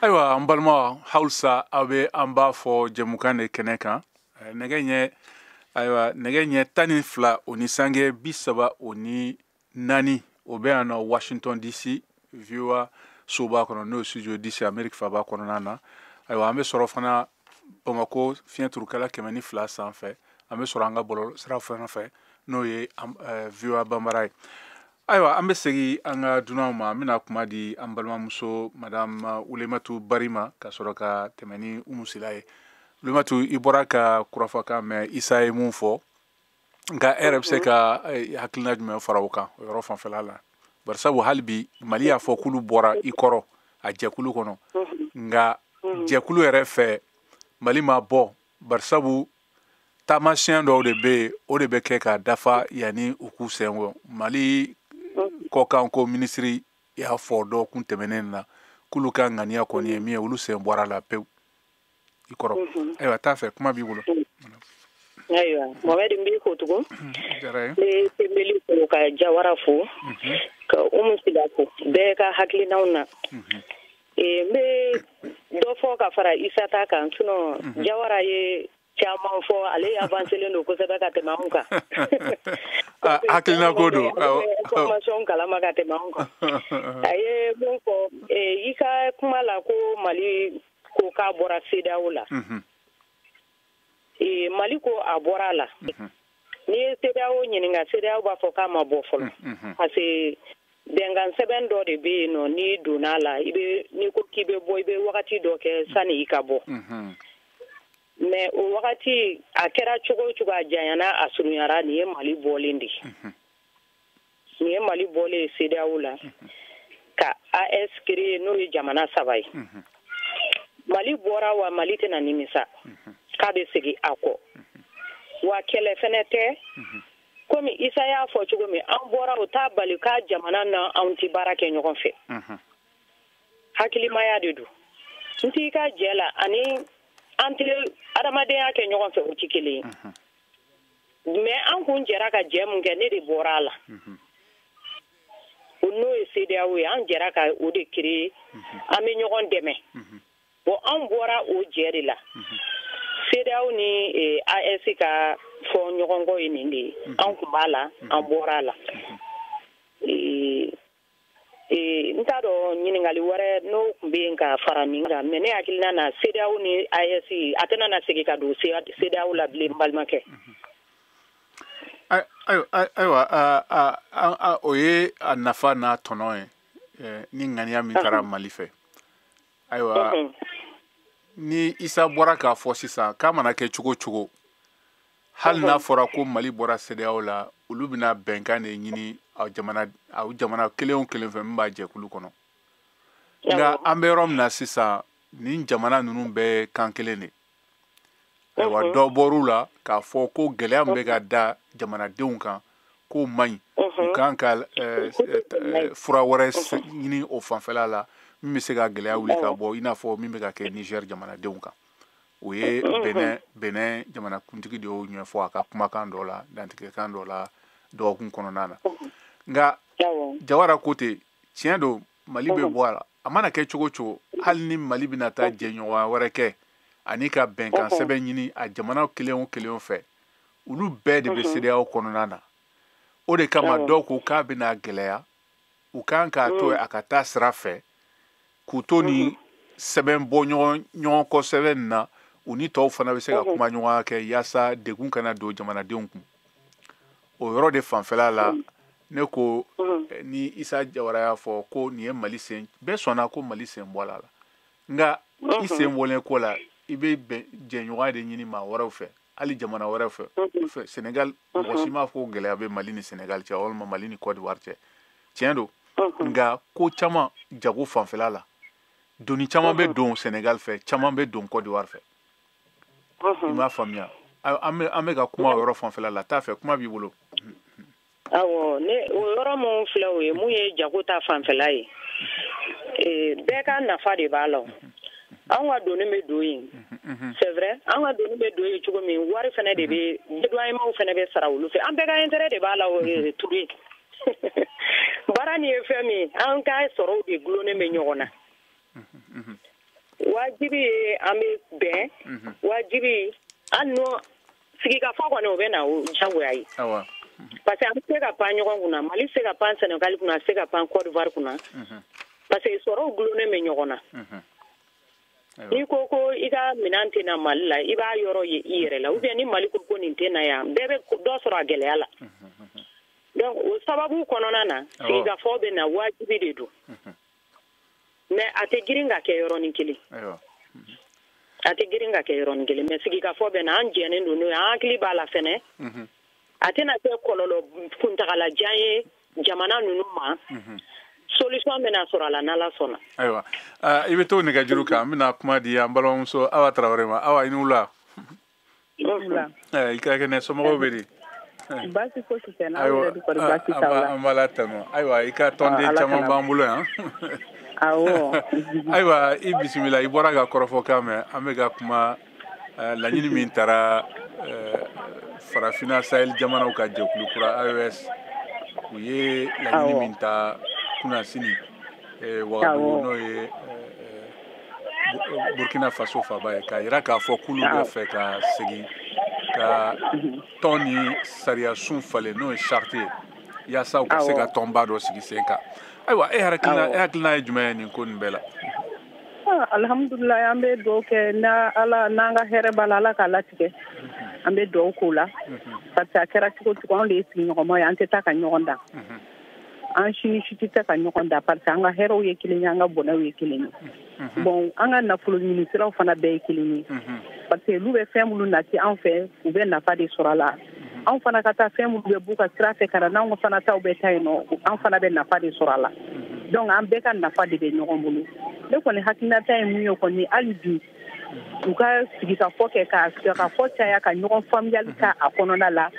ayiwa an balima hausa aw bɛ an b'a fɔ jɛmukan de kɛnɛ kan nɛgɛ ɲɛ 12 o ni sange 30 o ni 4 o bɛ yan nɔ Washington DC VOA soba kɔnɔ n'o studio DC Amerique faba kɔnɔna na ayiwa an bɛ sɔrɔ fana Bamako fiɲɛ turukala 102 sanfɛ an bɛ sɔrɔ an ka bɔlɔlɔ sira fana fɛ n'o ye VOA Bambara ye ayiwa an bɛ segin an ka dunanw ma an bɛna kuma di an balimamuso Madame Wulematu Barima ka sɔrɔ ka tɛmɛ ni Umu Sila ye Wulematu i bɔra ka kurafakan mɛn Isa ye mun fɔ nka e yɛrɛ bɛ se ka hakilina jumɛn fara o kan o yɔrɔ fanfɛla la bari sabu hali bi Mali y'a fɔ k'olu bɔra i kɔrɔ a jɛkulu kɔnɔ nka jɛkulu yɛrɛ fɛ Mali ma bɔ bari sabu taamasiyɛn dɔw de bɛ yen o de bɛ kɛ ka dafa yanni u k'u sen bɔ Mali kɔkan ko minisiri y'a fɔ dɔgɔkun tɛmɛnen na k'olu ka ŋaniya kɔni ye min ye olu sen bɔra la pewu i kɔrɔ ayiwa t'a fɛ kuma b'i bolo ayiwa Mohamed n b'i fo tugun n bɛ Tembeli fo ka Jawara fo ka Umu Sila fo bɛɛ ka hakilinaw na n bɛ dɔ fɔ ka fara Isa ta kan sinon Jawara ye caman fɔ ale avancelen don kosɛbɛ ka tɛmɛ anw kan hakilina ko don information kalama ka tɛmɛ anw kan a ye mun fɔ i ka kuma la ko Mali ko k'a bɔra CEDEAO la Mali ko a bɔra la ni CEDEAO ɲininka CEDEAO b'a fɔ k'a ma bɔ fɔlɔ parce que bɛnkan sɛbɛn dɔ de bɛ yen nɔ n'i donna la n'i ko k'i bɛ bɔ i bɛ wagati dɔ kɛ sani i ka bɔ mais o wagati a kɛra cogo o cogo a janyana a surunyara nin ye Mali bɔlen de nin ye Mali bɔlen CEDEAO la ka AS créer n'o ye jamana 3 ye Mali bɔra wa Mali tɛna nimisa k'a bɛ segin a kɔ wa kɛlɛ fɛnɛ tɛ komi Isa y'a fɔ cogo min an bɔra o t'a bali k'a jamana na anw ti baara kɛ ɲɔgɔn fɛ hakilimaya de don n t'i ka jɛ la ani an tɛ adamadenya kɛ ɲɔgɔn fɛ o ti kelen ye mais an kun jɛra ka jɛ mun kɛ ne de bɔra a la o n'o ye CEDEAO ye an jɛra ka o de créer an bɛ ɲɔgɔn dɛmɛ bon an bɔra o jɛ de la CEDEAO ni AS ka fɔ ɲɔgɔnkɔ ye nin de ye an kun b'a la an bɔra a la n t'a dɔn ɲininkali wɛrɛ n'o kun bɛ yen ka fara nin kan mais ne hakilina na CEDEAO ni AS a tɛna na segin ka don CEDEAO la bilen balimakɛ ayiwa o ye a nafa n'a tɔnɔ ye ni ŋaniya min taara Mali fɛ ayiwa ni Isa bɔra k'a fɔ sisan k'a mana kɛ cogo cogo hali n'a fɔra ko Mali bɔra CEDEAO la olu bɛna bɛnkan de ɲini aw jamana kelen o kelen fɛ min b'a jɛkulu kɔnɔ nka an bɛ yɔrɔ min na sisan nin jamana ninnu bɛɛ kan kelen de ayiwa dɔ bɔr'u la k'a fɔ ko gɛlɛya min bɛ ka da jamanadenw kan k'o man ɲi u kan ka fura wɛrɛ ɲini o fanfɛla la min bɛ se ka gɛlɛya wuli ka bɔ i n'a fɔ min bɛ ka kɛ Niger jamanadenw kan o ye Benin jamanakuntigi de y'o ɲɛfɔ a ka kumakan dɔ la dantigɛkan dɔ la dɔgɔkun kɔnɔna na nka Jawara ko ten tiɲɛ don Mali bɛ bɔ a la a mana kɛ cogo cogo hali ni Mali bɛna taa jɛɲɔgɔnya wɛrɛ kɛ ani ka bɛnkan sɛbɛn ɲini a jamana kelen o kelen fɛ olu bɛɛ de bɛ CEDEAO kɔnɔna na o de kama dɔw ko k'a bɛna gɛlɛya u kan k'a to a ka taa sira fɛ k'u to ni sɛbɛn bɔ ɲɔgɔn kɔ sɛbɛn nin na u ni tɔw fana bɛ se ka kuma ɲɔgɔn kɛ yaasa degun kana don jamanadenw kun o yɔrɔ de fanfɛla la ne ko ni Isa Jawara y'a fɔ ko nin ye Mali sen bɛɛ sɔnna ko Mali sen bɔra la nka i sen bɔlen ko la i bɛ jɛɲɔgɔnya de ɲini maa wɛrɛw fɛ hali jamana wɛrɛw fɛ Senegal mɔgɔ si m'a fɔ ko gɛlɛya bɛ Mali ni Senegal cɛ walima Mali ni Côte d'Ivoire cɛ tiɲɛ don nka ko caman jago fanfɛla la doni caman bɛ don Senegal fɛ caman bɛ don Côte d'Ivoire fɛ i m'a faamuya an bɛ ka kuma o yɔrɔ fanfɛla la t'a fɛ kuma b'i bolo awɔ ne o yɔrɔ mun filɛ o ye mun ye jago ta fanfɛla ye bɛɛ ka nafa de b'a la an ka doni bɛ don yen c'est vrai an ka doni bɛ don yen cogo min wari fana de bɛ dédoyennements fana bɛ sara olu fɛ an bɛɛ ka intérêt de b'a la Ture baara nin ye fɛn min an ka sɔrɔw de gulonnen bɛ ɲɔgɔn na wajibi ye an bɛ bɛn wajibi an n'o sigikafɔ kɔni o bɛ na o diyagoya ye parce que an bɛ se ka pan ɲɔgɔn kunna Mali se ka pan Senegal kunna se ka pan Côte d'Ivoire kunna parce que sɔrɔw gulonnen bɛ ɲɔgɔn na n'i ko ko i ka minɛn tɛ na Mali la i b'a yɔrɔ ye i yɛrɛ la ou bien ni Mali ko ko nin tɛ na yan bɛɛ bɛ dɔ sɔrɔ a gɛlɛya la donc o sababu kɔnɔna na sigikafɔ bɛ na wajibi de don mais a tɛ girin ka kɛ yɔrɔnin kelen a tɛ girin ka kɛ yɔrɔnin kelen mais sigikafɔ bɛ na an jɛnnen don n'o ye an hakili b'a la fɛnɛ a tɛna kɛ kɔlɔlɔ kuntagalajan ye jamana ninnu ma solution bɛna sɔrɔ a la n'Ala sɔnna ayiwa i bɛ to nɛgɛjuru kan an bɛna kuma di an balimamuso Awa Tarawele ma Awa i ni wula i ka kɛnɛ somɔgɔw bɛ di baasi fosi tɛ n'aw yɛrɛ de kɔni baasi t'aw la an b'a la tanu ayiwa i ka tɔnden caman b'an bolo yan awɔ ayiwa i bisimila i bɔra ka kɔrɔfɔkan mɛn an bɛ ka kuma laɲini min taara farafinna Sahel jamanaw ka jɛkulu kura AES u ye laɲini min ta kunnasini Wagadugu n'o ye Burkina Faso faba ye k'a jira k'a fɔ k'olu bɛ fɛ ka segin ka tɔn ni sariya sun falen n'o ye charte ye yaasa u ka se ka tɔnba dɔ sigi sen kan ayiwa e hakilina ye jumɛn ye nin ko nin bɛɛ la alhamdulillah an bɛ dugawu kɛ n'an ka hɛrɛ b'a la ala k'a latigɛ an bɛ dugawu k'o la parce que a kɛra cogo cogo anw de ye sigiɲɔgɔnma ye an tɛ taa ka ɲɔgɔn dan an si ni si tɛ taa ka ɲɔgɔn dan parce que an ka hɛrɛw ye kelen ye an ka bɔnɛw ye kelen ye bon an ka nafolo ɲini siraw fana bɛɛ ye kelen ye parce que olu bɛ fɛn minnu nati an fɛ u bɛ nafa de sɔrɔ a la anw fana ka taa fɛn minnu bɛ b'u ka sira fɛ ka na n'anw fana taw bɛ taa yen nɔ an fana bɛ nafa de sɔrɔ a la donc an bɛɛ ka nafa de bɛ ɲɔgɔn bolo ne kɔni hakilinata ye mun ye kɔni hali bi u ka sigikafɔ kɛ ka fɔ caya ka ɲɔgɔn faamuyali ka a kɔnɔna la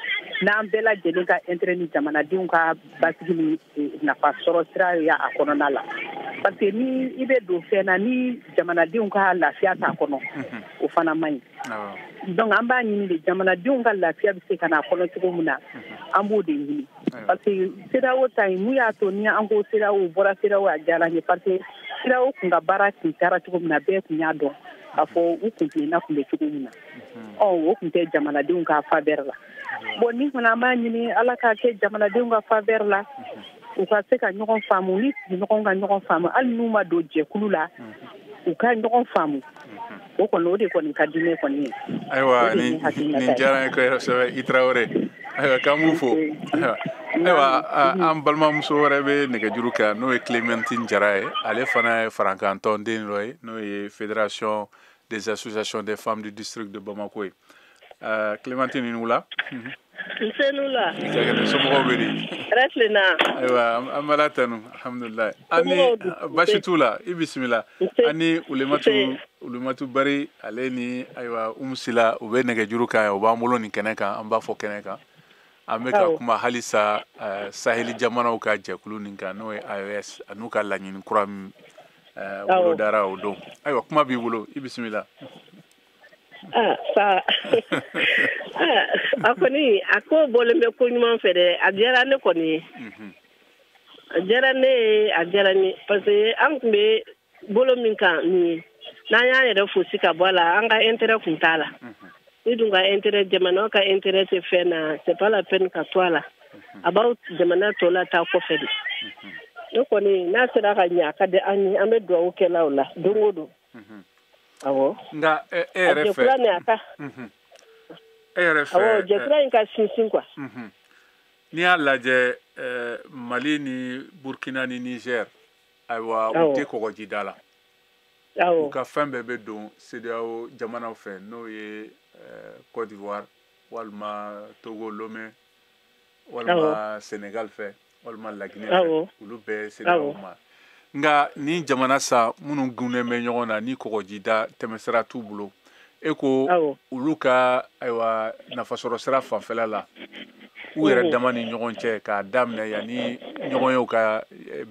n'an bɛɛ lajɛlen ka intérêt ni jamanadenw ka basigi ni nafa sɔrɔ sira ye a kɔnɔna la parce que ni i bɛ don fɛn na ni jamanadenw ka lafiya t'a kɔnɔ o fana man ɲi donc an b'a ɲini de jamanadenw ka lafiya bɛ se ka na kɔnɔ cogo min na an b'o de ɲini parce que CEDEAO ta in mun y'a to ni an ko CEDEAO bɔra CEDEAO a diyara n ye parce que CEDEAO kun ka baara kun taara cogo min na bɛɛ kun y'a dɔn k'a fɔ u kuntilenna kun bɛ cogo min na o kun tɛ jamanadenw ka faveur la bon ni fana an b'a ɲini ala k'a kɛ jamanadenw ka faveur la u ka se ka ɲɔgɔn faamu ni sigiɲɔgɔnw ka ɲɔgɔn faamu hali n'u ma don jɛkulu la u ka ɲɔgɔn faamu o kɔni o de kɔni ka di ne kɔni ye ayiwa nin diyara n ye kosɛbɛ i Traoré ayiwa k'an b'u fo ayiwa an balimamuso wɛrɛ bɛ nɛgɛjuru kan n'o ye Clémentine Jara ye ale fana ye farankantɔn den dɔ ye n'o ye Fédération des associations des femmes du district de Bamako ye Clémentine i ni wula Nsenula somɔgɔw bɛ di Raslina ayiwa an bɛ Ala tanu alhamdulilayi ani basi t'u la i bisimila ani Ulimatu Bari ale ni ayiwa Umusila u bɛ nɛgɛjuru kan u b'an bolo nin kɛnɛ kan an b'a fɔ kɛnɛ kan an bɛ ka kuma halisa Saheli jamanaw ka jɛkulu nin kan n'o ye AES an'u ka laɲini kura min bolodara o don ayiwa kuma b'i bolo i bisimila sa a kɔni a ko bɔlen bɛ ko ɲuman fɛ dɛ a diyara ne kɔni ye a diyara ne ye a diyara ne parce que an tun bɛ bolo min kan nin ye n'an y'an yɛrɛ fosi ka bɔ a la an ka intérêt kun t'a la ni dun ka intérêt jamana ka intérêt tɛ fɛn na c'est pas la peine ka to a la a b'aw jamana tɔ la taa kɔfɛ de ne kɔni n'a sera ka ɲɛ a ka di an ye an bɛ dugawu kɛla o la don o don awɔ nka e yɛrɛ fɛ awɔ jɛkula in ka sinsin quoi n'i y'a lajɛ Mali ni Burkina ni Niger ayiwa u tɛ kɔgɔjida la u ka fɛn bɛɛ bɛ don CEDEAO jamanaw fɛ n'o ye Côte d'Ivoire walima Togo Lomé walima Sénégal fɛ walima La Guinée fɛ olu bɛɛ CEDEAO ma nka ni jamana sa minnu gunnen bɛ ɲɔgɔn na ni kɔgɔjida tɛmɛsira t'u bolo e ko olu ka ayiwa nafasɔrɔ sira fanfɛla la u yɛrɛ dama ni ɲɔgɔn cɛ k'a daminɛ yanni ɲɔgɔn yew ka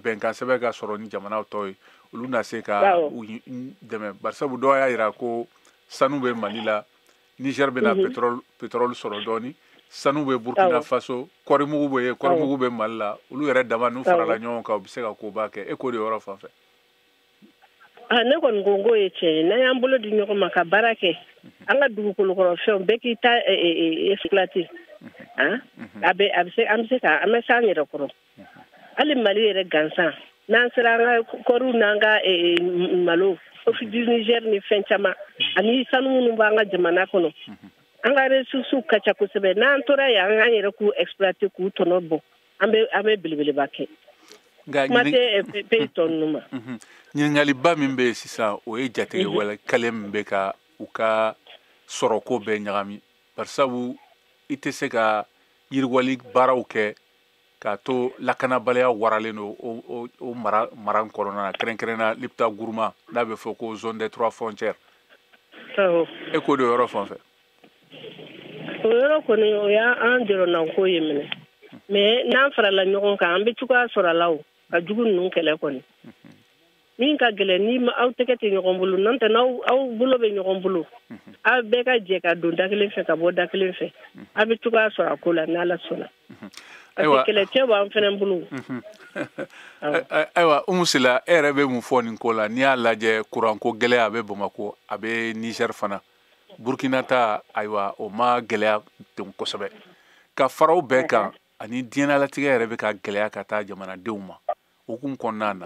bɛnkan sɛbɛn ka sɔrɔ ni jamanaw tɔw ye olu na se ka u dɛmɛ barisabu dɔw y'a jira ko sanu bɛ Mali la Niger bɛna pétrole sɔrɔ dɔɔni sanu bɛ Burkina Faso kɔrimugu bɛ yen kɔrimugu bɛ Mali la olu yɛrɛ dama n'u farala ɲɔgɔn kan u bɛ se ka koba kɛ e k'o de yɔrɔ fan fɛ ne kɔni ko ngo ye tiɲɛ ye n'an y'an bolo di ɲɔgɔn ma ka baara kɛ an ka dugukolokɔrɔfɛnw bɛɛ k'i ta exploiter an bɛ se an bɛ s'an yɛrɛ kɔrɔ hali Mali yɛrɛ gansan n'an sera an ka kɔriw n'an ka malo du Niger ni fɛn caman ani sanu minnu b'an ka jamana kɔnɔ an ka ressources ka ca kosɛbɛ n'an tora yan an yɛrɛ k'u exploiter k'u tɔnɔ bɔ an bɛ belebeleba kɛ kuma tɛ pays tɔ ninnu ma ɲininkaliba min bɛ yen sisan o ye jatigɛ wɛrɛ kɛlen min bɛ ka u ka sɔrɔko bɛɛ ɲagami barisabu i tɛ se ka yiriwali baaraw kɛ k'a to lakanabaliya waralen don o mara kɔnɔna na kɛrɛnkɛrɛnna Lipta Gourma n'a bɛ fɔ ko zone des 3 frontières e k'o de yɔrɔ fan fɛ o yɔrɔ kɔni o y'an jɔrɔnako ye minɛ mais n'an farala ɲɔgɔn kan an bɛ cogoya sɔrɔ a la o ka jugu ninnu kɛlɛ kɔni min ka gɛlɛn ni aw tɛgɛ tɛ ɲɔgɔn bolo n'o tɛ n'aw bolo bɛ ɲɔgɔn bolo aw bɛɛ ka jɛ ka don da kelen fɛ ka bɔ da kelen fɛ aw bɛ cogoya sɔrɔ a ko la n'Ala sɔnna parce que kɛlɛcɛ b'an fana bolo ayiwa Umusila e yɛrɛ bɛ mun fɔ nin ko la n'i y'a lajɛ kuranko gɛlɛya a bɛ Bamako a bɛ Niger fana Burkina ta ayiwa o ma gɛlɛya ten kosɛbɛ ka faraw bɛɛ kan ani diɲɛlatigɛ yɛrɛ bɛ ka gɛlɛya ka taa jamanadenw ma o kun kɔnɔna na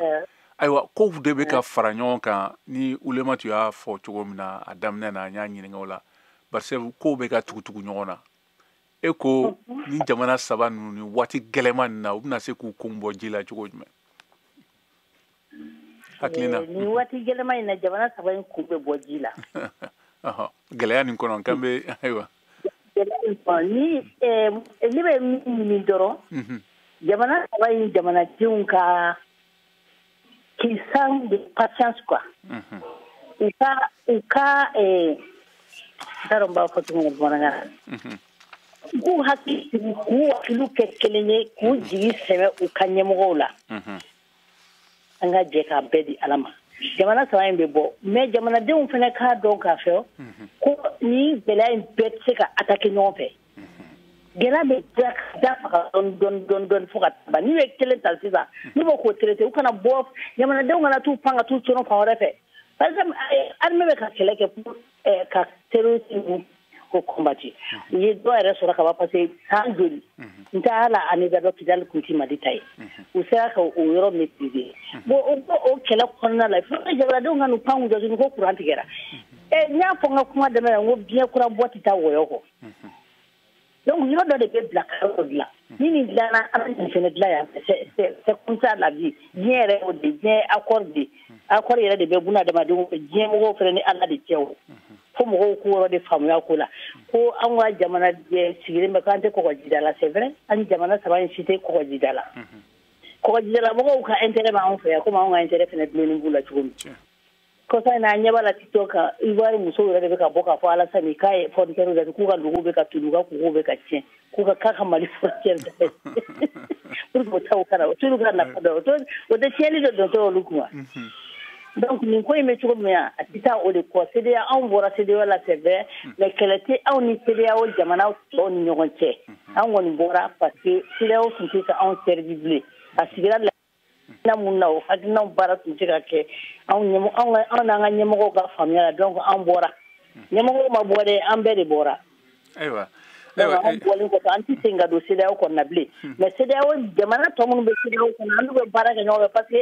ayiwa ko de bɛ ka fara ɲɔgɔn kan ni ulema tu y'a fɔ cogo min na a daminɛ na an y'a ɲininka o la parce que ko bɛ ka tugutugu ɲɔgɔn na e ko ni jamana saba ninnu ni waati gɛlɛman nin na u bɛna se k'u kun bɔ ji la cogo jumɛn hakilina ni waati gɛlɛman in na jamana saba in kun bɛ bɔ ji la gɛlɛya nin kɔnɔ kan bɛ ayiwa ni ne bɛ min ɲini dɔrɔn jamana saba in jamanadenw ka qu'ils sentent de patience quoi. U ka daron b'a fɔ cogo min bamanankan na k'u hakili sigi k'u hakiliw kɛ kelen ye k'u jigi sɛbɛ u ka ɲɛmɔgɔw la an ka jɛ k'a bɛɛ di ala ma jamana saba in bɛ bɔ mais jamanadenw fana k'a dɔn k'a fɛ ko ni gɛlɛya in bɛɛ tɛ se ka attaquer ɲɔgɔn fɛ gɛlɛya bɛ da faga dɔɔni fo ka ban n'i bɛ kelen ta sisan n'u bɛ k'o traiter u kana bɔ jamanadenw kana t'u pan ka t'u cɔnɔ fan wɛrɛ fɛ par exemple armée bɛ ka kɛlɛ kɛ pour ka terrorisme ko combattre u ye dɔ yɛrɛ sɔrɔ ka ban parce que san joli n tɛ hala anniversaire hôpital kun ti Mali ta ye u sera ka o yɔrɔ maîtriser bon o kɛlɛ kɔnɔna la fo jamanadenw ka n'u pan u jɔ ko courant tigɛra n y'a fɔ n ka kuma daminɛ na n ko biɲɛ kura bɔ tɛ taa wɔyɔ kɔ donc yɔrɔ dɔ de bɛ bila ka yɔrɔ dilan ni nin dilanna an bɛ nin fɛnɛ dilan yan c'est comme ça la vie diɲɛ yɛrɛ y'o de diɲɛ accord yɛrɛ de bɛ buna adamadenw fɛ diɲɛ mɔgɔw fɛnɛ ni ala de cɛ o fo mɔgɔw k'o yɔrɔ de faamuya ko la ko an ka jamana sigilen bɛ k'an tɛ kɔgɔjida la c'est vrai an jamana saba in si tɛ kɔgɔjida la kɔgɔjida la mɔgɔw ka intérêt b'an fɛ yan komi anw ka intérêt fɛnɛ dulonnen b'u la cogo min kɔsa in na an ɲɛ b'a la TikTok kan ivoire musow yɛrɛ de bɛ ka bɔ k'a fɔ Alasani k'a ye frontière datugu k'u ka logow bɛ ka tunu u ka kogow bɛ ka tiɲɛ k'a ka Mali frontière dafɛ pour que o taw kana o t'olu ka nafa dɔ o tɛ tiɲɛli dɔ dɔn olu kun wa donc nin ko in bɛ cogo min a tɛ taa o de kɔ CEDEAO anw bɔra CEDEAO la c'est vrai mais kɛlɛ tɛ anw ni CEDEAO jamana tɔw ni ɲɔgɔn cɛ an kɔni bɔra parce que CEDEAO tun tɛ ka anw servir bilen a sigira na mun na o hakilinaw baara tun tɛ ka kɛ anw n'an ka ɲɛmɔgɔw ka faamuya la donc an bɔra ɲɛmɔgɔw ma bɔ dɛ an bɛɛ de bɔra ayiwa an bɔlen kɔfɛ an tɛ segin ka don CEDEAO kɔnɔ na bilen mais CEDEAO jamana tɔ minnu bɛ CEDEAO kɔnɔ an n'u bɛ baara kɛ ɲɔgɔn fɛ parce que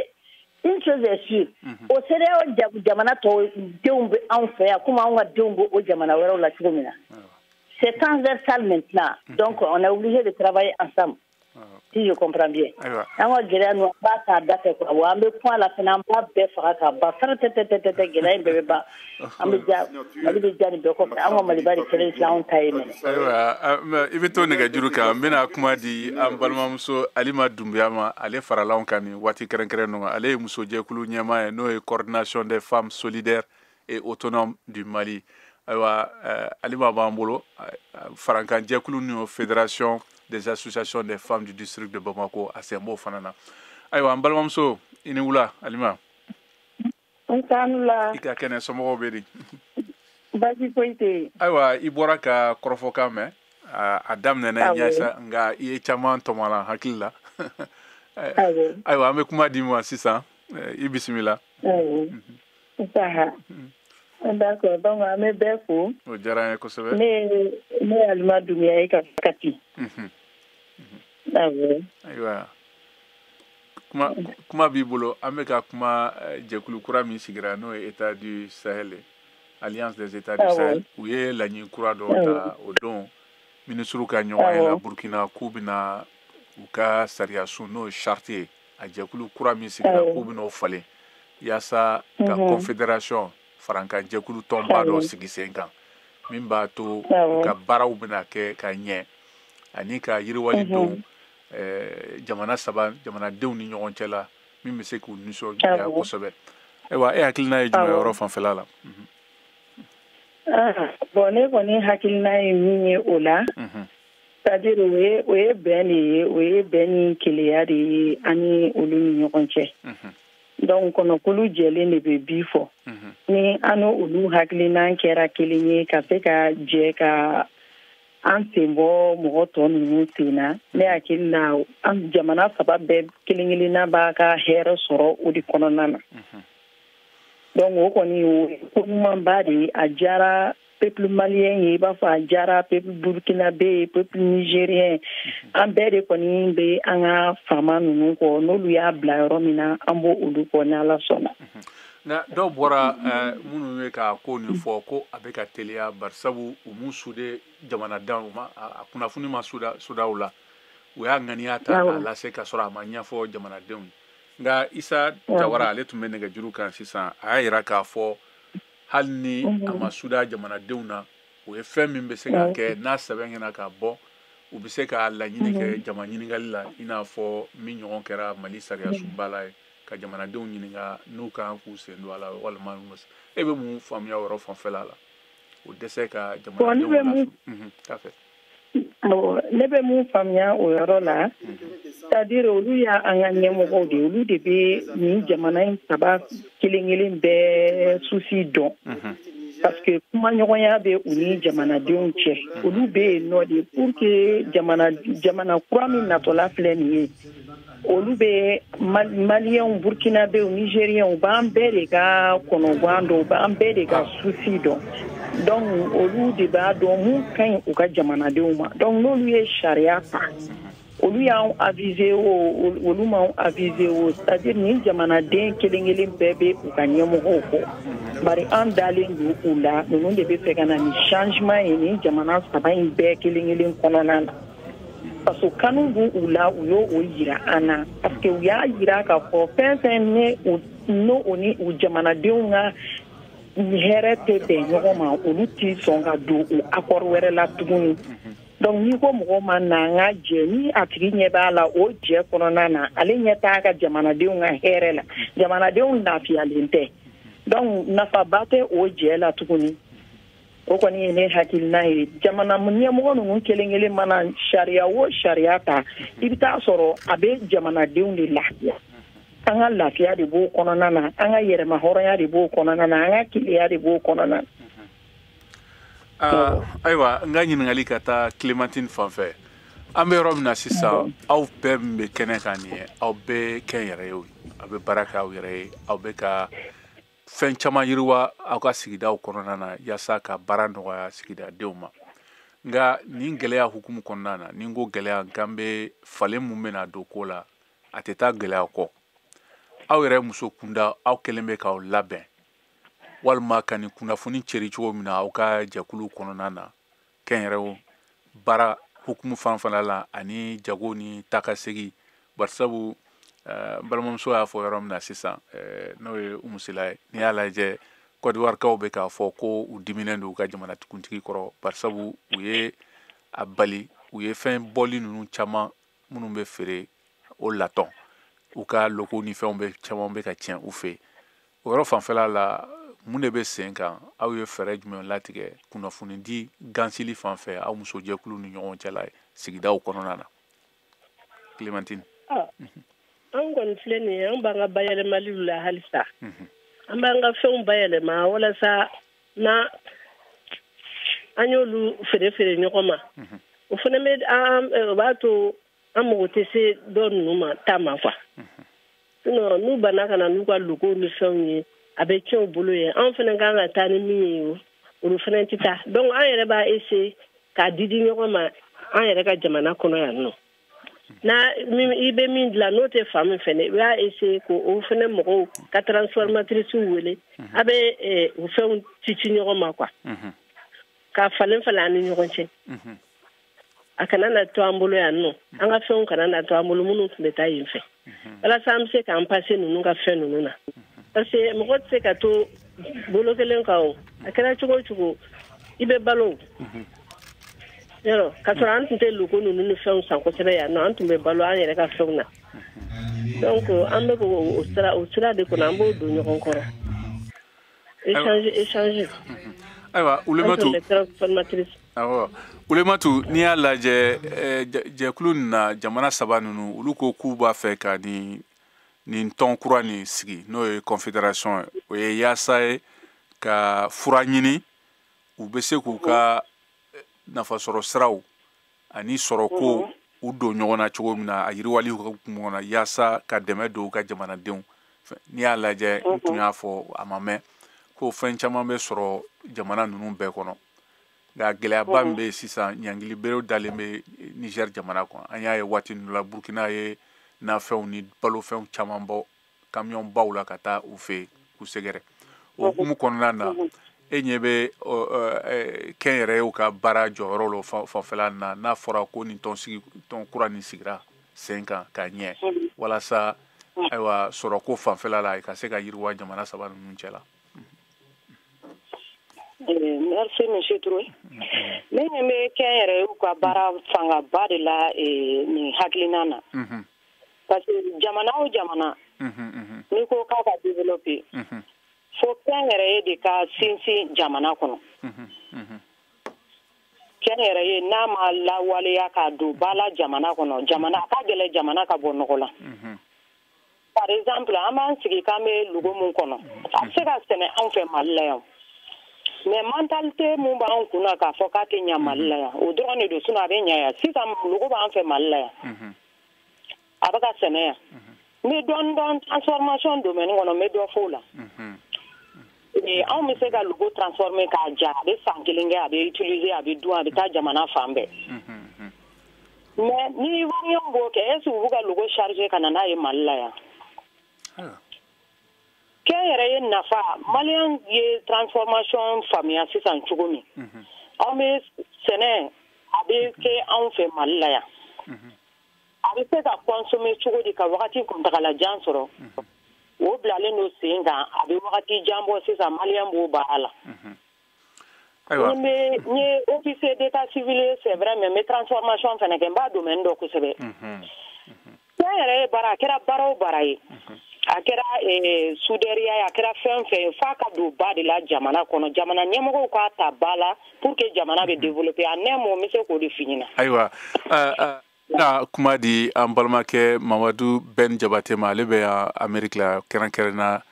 une chose est sûre o CEDEAO jamana tɔw denw bɛ anw fɛ yan komi anw ka denw bɛ o jamana wɛrɛw la cogo min na c'est transversal maintenant donc on est obligé de travailler ensemble si je comprends bien an ka gɛlɛya ninnu an b'a k'a da fɛ quoi wa an bɛ kuma la fana an b'a bɛɛ faga k'a ban fɛrɛ tɛ gɛlɛya in bɛɛ bɛ ban an bɛ ja Mali bɛ ja nin bɛɛ kɔfɛ an ka Maliba de kɛlen filɛ anw ta ye ayiwa i bɛ to nɛgɛjuru kan n bɛna kuma di an balimamuso Alima Dunbiya ma ale farala anw kan nin waati kɛrɛnkɛrɛn ninnu ale ye musojɛkulu ɲɛmaa ye n'o ye coordination des femmes solidaires et autonomes du Mali ayiwa Alima b'an bolo farankan jɛkulu ni fédération des associations des femmes du district de Bamako a Sembo fana na ayiwa an balimamuso i ni wula Alima n la i ka kɛnɛ somɔgɔw bɛ di baasi foyi tɛ ayiwa i bɔra ka kɔrɔfɔkan mɛn a daminɛna ɲɛsa nka i ye caman tɔmɔla hakili la ayiwa an bɛ kuma di ma sisan i bisimila d'accord donc an bɛ bɛɛ fo o diyara n ye kosɛbɛ ne ye Alima Dunbiya ye ka Kati ayiwa kuma b'i bolo an bɛ ka kuma jɛkulu kura min sigira n'o ye État du Sahel Alliance des États du Sahel u ye laɲini kura dɔ ta o don minisiriw ka ɲɔgɔn ye la Burkina k'u bɛna u ka sariya sun n'o ye charte ye a jɛkulu kura min sigira k'u bɛna o falen yaasa ka confédération farankan jɛkulu tɔnba dɔ sigi sen kan min b'a to u ka baaraw bɛna kɛ ka ɲɛ ani ka yiriwali don jamanadenw ni ɲɔgɔn cɛ la min bɛ se k'u nisɔndiya kosɛbɛ ayiwa e hakilina ye jumɛn yɔrɔ fanfɛla la bon ne kɔni hakilina ye min ye o la c'est-à-dire o ye bɛn de ye o ye bɛn ni keleya de ye ani olu ni ɲɔgɔn cɛ donc kɔnɔkulu jɛlen de bɛ bi fɔ ni an n'olu hakilina kɛra kelen ye ka se ka jɛ ka an sen bɔ mɔgɔ tɔ ninnu sen na ne hakili la an jamana saba bɛɛ kelen kelenna b'a ka hɛrɛ sɔrɔ o de kɔnɔna na donc o kɔni o ko ɲumanba de ye a diyara peuple malien ye b'a fɔ a diyara peuple burkinabé peuple nigérien an bɛɛ de kɔni bɛ an ka faama ninnu kɔ n'olu y'a bila yɔrɔ min na an b'o olu kɔ ni Ala sɔnna. Nka dɔw bɔra minnu ye ka ko nin fɔ ko a bɛ ka teliya bari sabu u m'u sude jamanadenw ma a kunnafoni ma suda u la u y'a ŋaniya ta k'a lase ka sɔrɔ a ma ɲɛfɔ jamanadenw nka Isa Jawara ale tun bɛ nɛgɛjuru kan sisan a y'a yira k'a fɔ hali ni a ma suda jamanadenw na o ye fɛn min bɛ se ka kɛ n'a sɛbɛn ɲɛna ka bɔ u bɛ se ka laɲini kɛ jama ɲininkali la i n'a fɔ min ɲɔgɔn kɛra Mali sariya sunba ye ka jamanadenw ɲininka n'u kan k'u sen don a la walima e bɛ mun faamuya o yɔrɔ fanfɛla la o dɛsɛ ka jamanadenw lafili. Ne bɛ mun faamuya o yɔrɔ la c'est-à-dire olu y'a an ka ɲɛmɔgɔw de olu de bɛ nin jamana in saba kelen-kelen bɛɛ susi dɔn parce que kumaɲɔgɔnya bɛ u ni jamanadenw cɛ olu bɛ yen nɔ de pour que jamana kura min natɔla filɛ nin ye olu bɛ maliyɛnw burkinabéw nigériens u b'an bɛɛ de ka kɔnɔgan dɔn u b'an bɛɛ de ka susi dɔn donc olu de b'a dɔn mun ka ɲi u ka jamanadenw ma donc n'olu ye sariya ta olu y'an avisé o olu m'anw avisé o c'est-à-dire nin jamanaden kelen-kelen bɛɛ bɛ u ka ɲɛmɔgɔw kɔ bari an dalen don u la ninnu de bɛ fɛ ka na ni changement ye nin jamana saba in bɛɛ kelen-kelen kɔnɔna na parce que kanu b'u la u y'o yira an na parce que u y'a yira k'a fɔ fɛn fɛn n'o ni u jamanadenw ka hɛrɛ tɛ bɛn ɲɔgɔn ma olu t'i sɔn ka don o accord wɛrɛ la tuguni donc n'i ko mɔgɔ ma na an ka jɛ ni a tigi ɲɛ b'a la o jɛ kɔnɔna na ale ɲɛ t'a ka jamanadenw ka hɛrɛ la jamanadenw lafiyalen tɛ donc nafaba tɛ o jɛ la tuguni o kɔni ye ne hakilina ye jamana ɲɛmɔgɔ ninnu kelen-kelen mana sariya o sariya ta i bɛ taa sɔrɔ a bɛ jamanadenw de lafiya an ka lafiya de b'o kɔnɔna na an ka yɛrɛma hɔrɔnya de b'o kɔnɔna na an ka keleya de b'o kɔnɔna na. Ayiwa n ka ɲininkali ka taa Clémentine fanfɛ an bɛ yɔrɔ min na sisan aw bɛɛ min bɛ kɛnɛ kan nin ye aw bɛɛ kɛ yɛrɛ ye aw bɛ baara kɛ aw yɛrɛ ye aw bɛ ka fɛn caman yiriwa aw ka sigidaw kɔnɔna na yaasa ka baara nɔgɔya sigidadenw ma nka nin gɛlɛya hukumu kɔnɔna na ni n ko gɛlɛya nkan bɛ falen mun bɛna don ko la a tɛ taa gɛlɛya kɔ aw yɛrɛ muso kunda aw kɛlen bɛ k'aw labɛn walima ka nin kunnafoni cɛri cogo min na aw ka jɛkulu kɔnɔna na kɛnyɛrɛw baara hukumu fanfɛla la ani jago ni takasegi barisabu balimamuso y'a fɔ yɔrɔ min na sisan n'o ye Umusila ye n'i y'a lajɛ Côte d'Ivoirekaw bɛ k'a fɔ ko u diminen don u ka jamanatigi kɔrɔ barisabu u ye a bali u ye fɛn bɔli ninnu caman minnu bɛ feere o latɔn u ka loko ni fɛnw bɛ caman bɛ ka tiɲɛ u fɛ o yɔrɔ fanfɛla la mun de bɛ sen kan aw ye fɛɛrɛ jumɛn latigɛ kunnafoni di gansili fanfɛ aw muso jɛkulu ni ɲɔgɔn cɛ la sigidaw kɔnɔna na Clémentine. An kɔni filɛ nin ye an b'an ka bayɛlɛmaliw la halisa an b'an ka fɛnw bayɛlɛma walasa na an y'olu feere ɲɔgɔn ma o fana o b'a to an mago tɛ se dɔ ninnu ma ta ma quoi sinon n'u banna ka na n'u ka logo ni fɛnw ye a bɛ tiɲɛ u bolo ye an fana kan ka taa ni min ye olu fana tɛ taa donc an yɛrɛ b'a essayer k'a di ɲɔgɔn ma an yɛrɛ ka jamana kɔnɔ yan nɔ na i bɛ min dilan n'o tɛ faamu fɛnɛ i b'a essayer k'o fɛnɛ mɔgɔw ka transformatrice wele a bɛ o fɛnw ci ɲɔgɔn ma quoi ka falen an ni ɲɔgɔn cɛ a kana na to an bolo yan nɔ an ka fɛnw kana na to an bolo minnu tun bɛ taa yen fɛ walasa an bɛ se k'an pase ninnu ka fɛn ninnu na parce que mɔgɔ tɛ se ka to bolo kelen kan o a kɛra cogo o cogo i bɛ balo yɔrɔ ka sɔrɔ an tun tɛ loko ninnu ni fɛnw san kosɛbɛ yan nɔ an tun bɛ balo an yɛrɛ ka fɛnw na donc an bɛ o sira de kɔnɔ an b'o don ɲɔgɔn kɔrɔ échanger ayiwa Ulematu n'i y'a lajɛ jɛkulu nin na jamana saba ninnu olu ko k'u b'a fɛ ka nin tɔn kura nin sigi n'o ye confédération ye o ye yaasa ye ka fura ɲini u bɛ se k'u ka nafasɔrɔ siraw ani sɔrɔko u don ɲɔgɔn na cogo min na a yiriwali ɲɔgɔn na yaasa ka dɛmɛ don u ka jamanadenw n'i y'a lajɛ n tun y'a fɔ a ma mɛn ko fɛn caman bɛ sɔrɔ jamana ninnu bɛɛ kɔnɔ nka gɛlɛyaba min bɛ sisan ɲangili berew dalen bɛ Niger jamana kɔnɔ an y'a ye waati ninnu la Burkina ye nafɛnw ni balofɛnw caman bɔ camion baw la ka taa u fɛ k'u sɛgɛrɛ o hukumu kɔnɔna na e ɲɛ bɛ kɛnyɛrɛyew ka baara jɔyɔrɔ la fanfɛla na n'a fɔra ko nin tɔn kura nin sigira sen kan ka ɲɛ walasa ayiwa sɔrɔko fanfɛla la ka se ka yiriwa jamana saba ninnu cɛ la. Merci monsieur Touré. Ne ɲɛ bɛ kɛnyɛrɛyew ka baara fangaba de la nin hakilina na. Parce que jamana o jamana n'i ko k'a ka développer fo kɛnyɛrɛye de ka sinsin jamana kɔnɔ. Kɛnyɛrɛye n'a ma lawaleya ka don ba la jamana kɔnɔ jamana a ka gɛlɛn jamana ka bɔ nɔgɔ la. Par exemple an b'an sigi k'an bɛ logo mun kɔnɔ a bɛ se ka sɛnɛ anw fɛ Mali la yan mais mentalité mun b'an kunna k'a fɔ k'a tɛ ɲɛ Mali la yan o dɔrɔn de don sinon a bɛ ɲɛ yan sisan logo b'an fɛ Mali la yan a bɛ ka sɛnɛ yan n bɛ dɔɔnin transformation domaine kɔnɔ n bɛ dɔ f'o la anw bɛ se ka logo transformer k'a ja a bɛ san kelen kɛ a bɛ utiliser a bɛ dun a bɛ taa jamana fan bɛɛ mais ni Ivoirien b'o kɛ est-ce que u b'u ka logo charger ka na n'a ye Mali la yan kɛnyɛrɛye nafa Malien ye transformation faamuya sisan cogo min anw bɛ sɛnɛ a bɛ kɛ anw fɛ Mali la yan a bɛ se ka consommer cogo di ka wagati kuntagalajan sɔrɔ o bilalen don sen kan a bɛ wagati jan bɔ sisan Malien b'o baara la n ye officier d'état civil c'est vrai mais n bɛ transformation fana kɛ n b'a domaine dɔ kosɛbɛ kɛnyɛrɛye baara a kɛra baara o baara ye a kɛra souderiya ye a kɛra fɛn fɛn f'a ka don ba de la jamana kɔnɔ jamana ɲɛmɔgɔw k'a ta ba la pour que jamana bɛ développer a nɛmɔ n bɛ se k'o de f'i ɲɛna. Ayiwa na kuma di an balimakɛ Mamadu Ben Jabate ma ale bɛ yan Amérique la kɛrɛnkɛrɛn na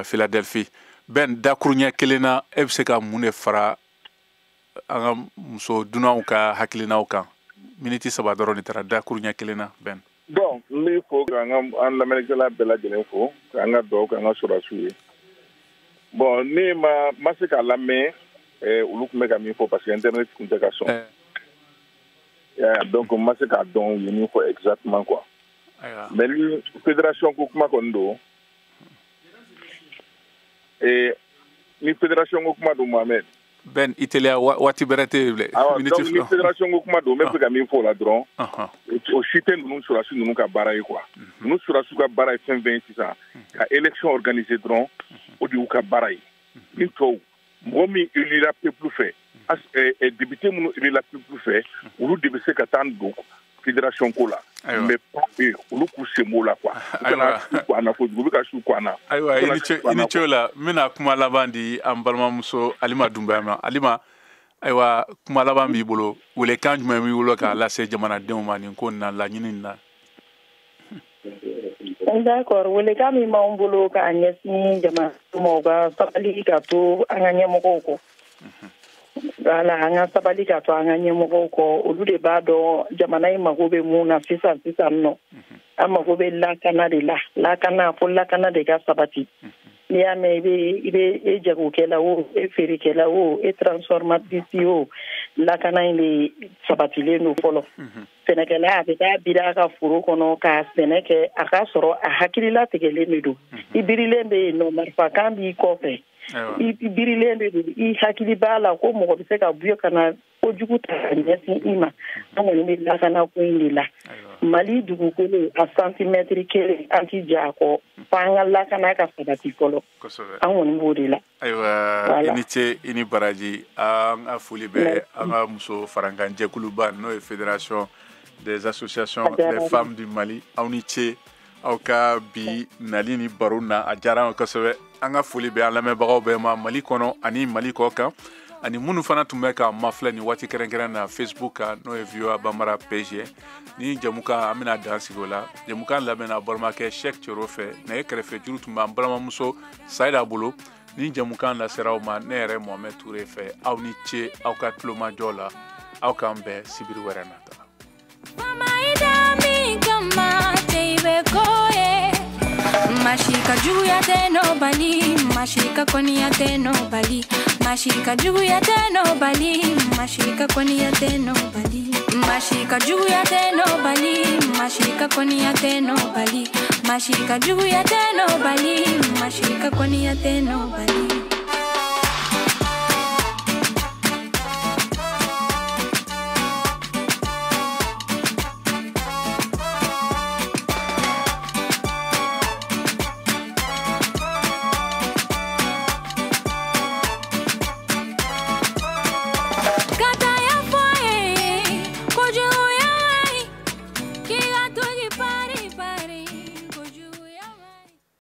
Philadelphie Ben dakuruɲɛ kelen na e bɛ se ka mun de fara an ka muso dunanw ka hakilinaw kan miniti 3 dɔrɔn de taara dakuruɲɛ kelen na Ben. Bon n b'i fo k'an lamɛnnikɛla bɛɛ lajɛlen fo k'an ka dugawu k'an ka sɔrɔdasiw ye bon ne ma se k'a lamɛn olu tun bɛ ka min fɔ parce que internet tun tɛ ka sɔn donc n ma se k'a dɔn u ye min fɔ exactement quoi mais ni fédération ko kuma kɔni don ni fédération ko kuma don Mohamed Ben italiya waati bɛrɛ tɛ yen bilen donc ni fédération ko kuma don n bɛ fɛ ka min fɔ o la dɔrɔn o si tɛ ninnu sɔrɔdasi ninnu ka baara ye quoi ninnu sɔrɔdasiw ka baara ye fɛn fɛn ye sisan ka élection organiser dɔrɔn o de y'u ka baara ye ni tɔw mɔgɔ min élira peuple fɛ député minnu élira peuple fɛ olu de bɛ se ka taa don fédération ko la mais pas eux olu k'u sen b'o la quoi u kana su ko an na kojugu u bɛ ka su ko an na. Ayiwa i ni ce la n bɛna kuma laban di an balimamuso Alima Dunbuya ma Alima ayiwa kuma laban b'i bolo welekan jumɛn b'i bolo k'a lase jamanadenw ma nin ko nin na laɲini nin na. D'accord welekan min b'anw bolo k'a ɲɛsin jamanadenw ma u ka sabali ka to an ka ɲɛmɔgɔw kɔ. Voilà an ka sabali ka to an ka ɲɛmɔgɔw kɔ olu de b'a dɔn jamana in mago bɛ mun na sisan nɔ an mago bɛ lakana de la fo lakana de ka sabati n'i y'a mɛn i bɛ jagokɛla o feerekɛla o transformatrice o lakana in de sabatilen don fɔlɔ sɛnɛkɛla a bɛ taa biri a ka foro kɔnɔ ka sɛnɛ kɛ a ka sɔrɔ a hakilila tigɛlen de don i birilen bɛ yen nɔ marifakan b'i kɔfɛ i birilen de don i hakili b'a la ko mɔgɔ bɛ se ka buye ka na kojugu ta ka ɲɛsin i ma an kɔni bɛ lakana ko in de la Mali dugukolo a santimètre kelen an ti jɛ a kɔ f'an ka lakana ka sabati fɔlɔ an kɔni b'o de la. Ayiwa i ni ce i ni baraji an ka foli bɛ an ka muso farankan jɛkuluba n'o ye fédération des associations des femmes du Mali aw ni ce aw ka bi nali ni baro na a diyara an kosɛbɛ an ka foli bɛ an lamɛnbagaw bɛɛ ma Mali kɔnɔ ani Mali kɔ kan ani minnu fana tun bɛ ka mafilɛ ni waati kɛrɛnkɛrɛn na Facebook kan n'o ye VOA Bambara PG ni jamukan an bɛna dan sigi o la jamukan labɛnna balimakɛ Cheikh Thioro fɛ nɛgɛ kɛrɛfɛ juru tun b'an balimamuso Sayida bolo ni jamukan laseraw ma ne yɛrɛ Mohamed Touré fɛ aw ni ce aw ka tulomajɔ la aw k'an bɛn sibiri wɛrɛ nata la. Mashika juu ya teno bali, mashika koni ya teno bali. Mashika juu ya teno bali, mashika koni ya teno bali. Mashika juu ya teno bali, mashika koni ya teno bali. Mashika juu ya teno bali, mashika koni ya teno bali.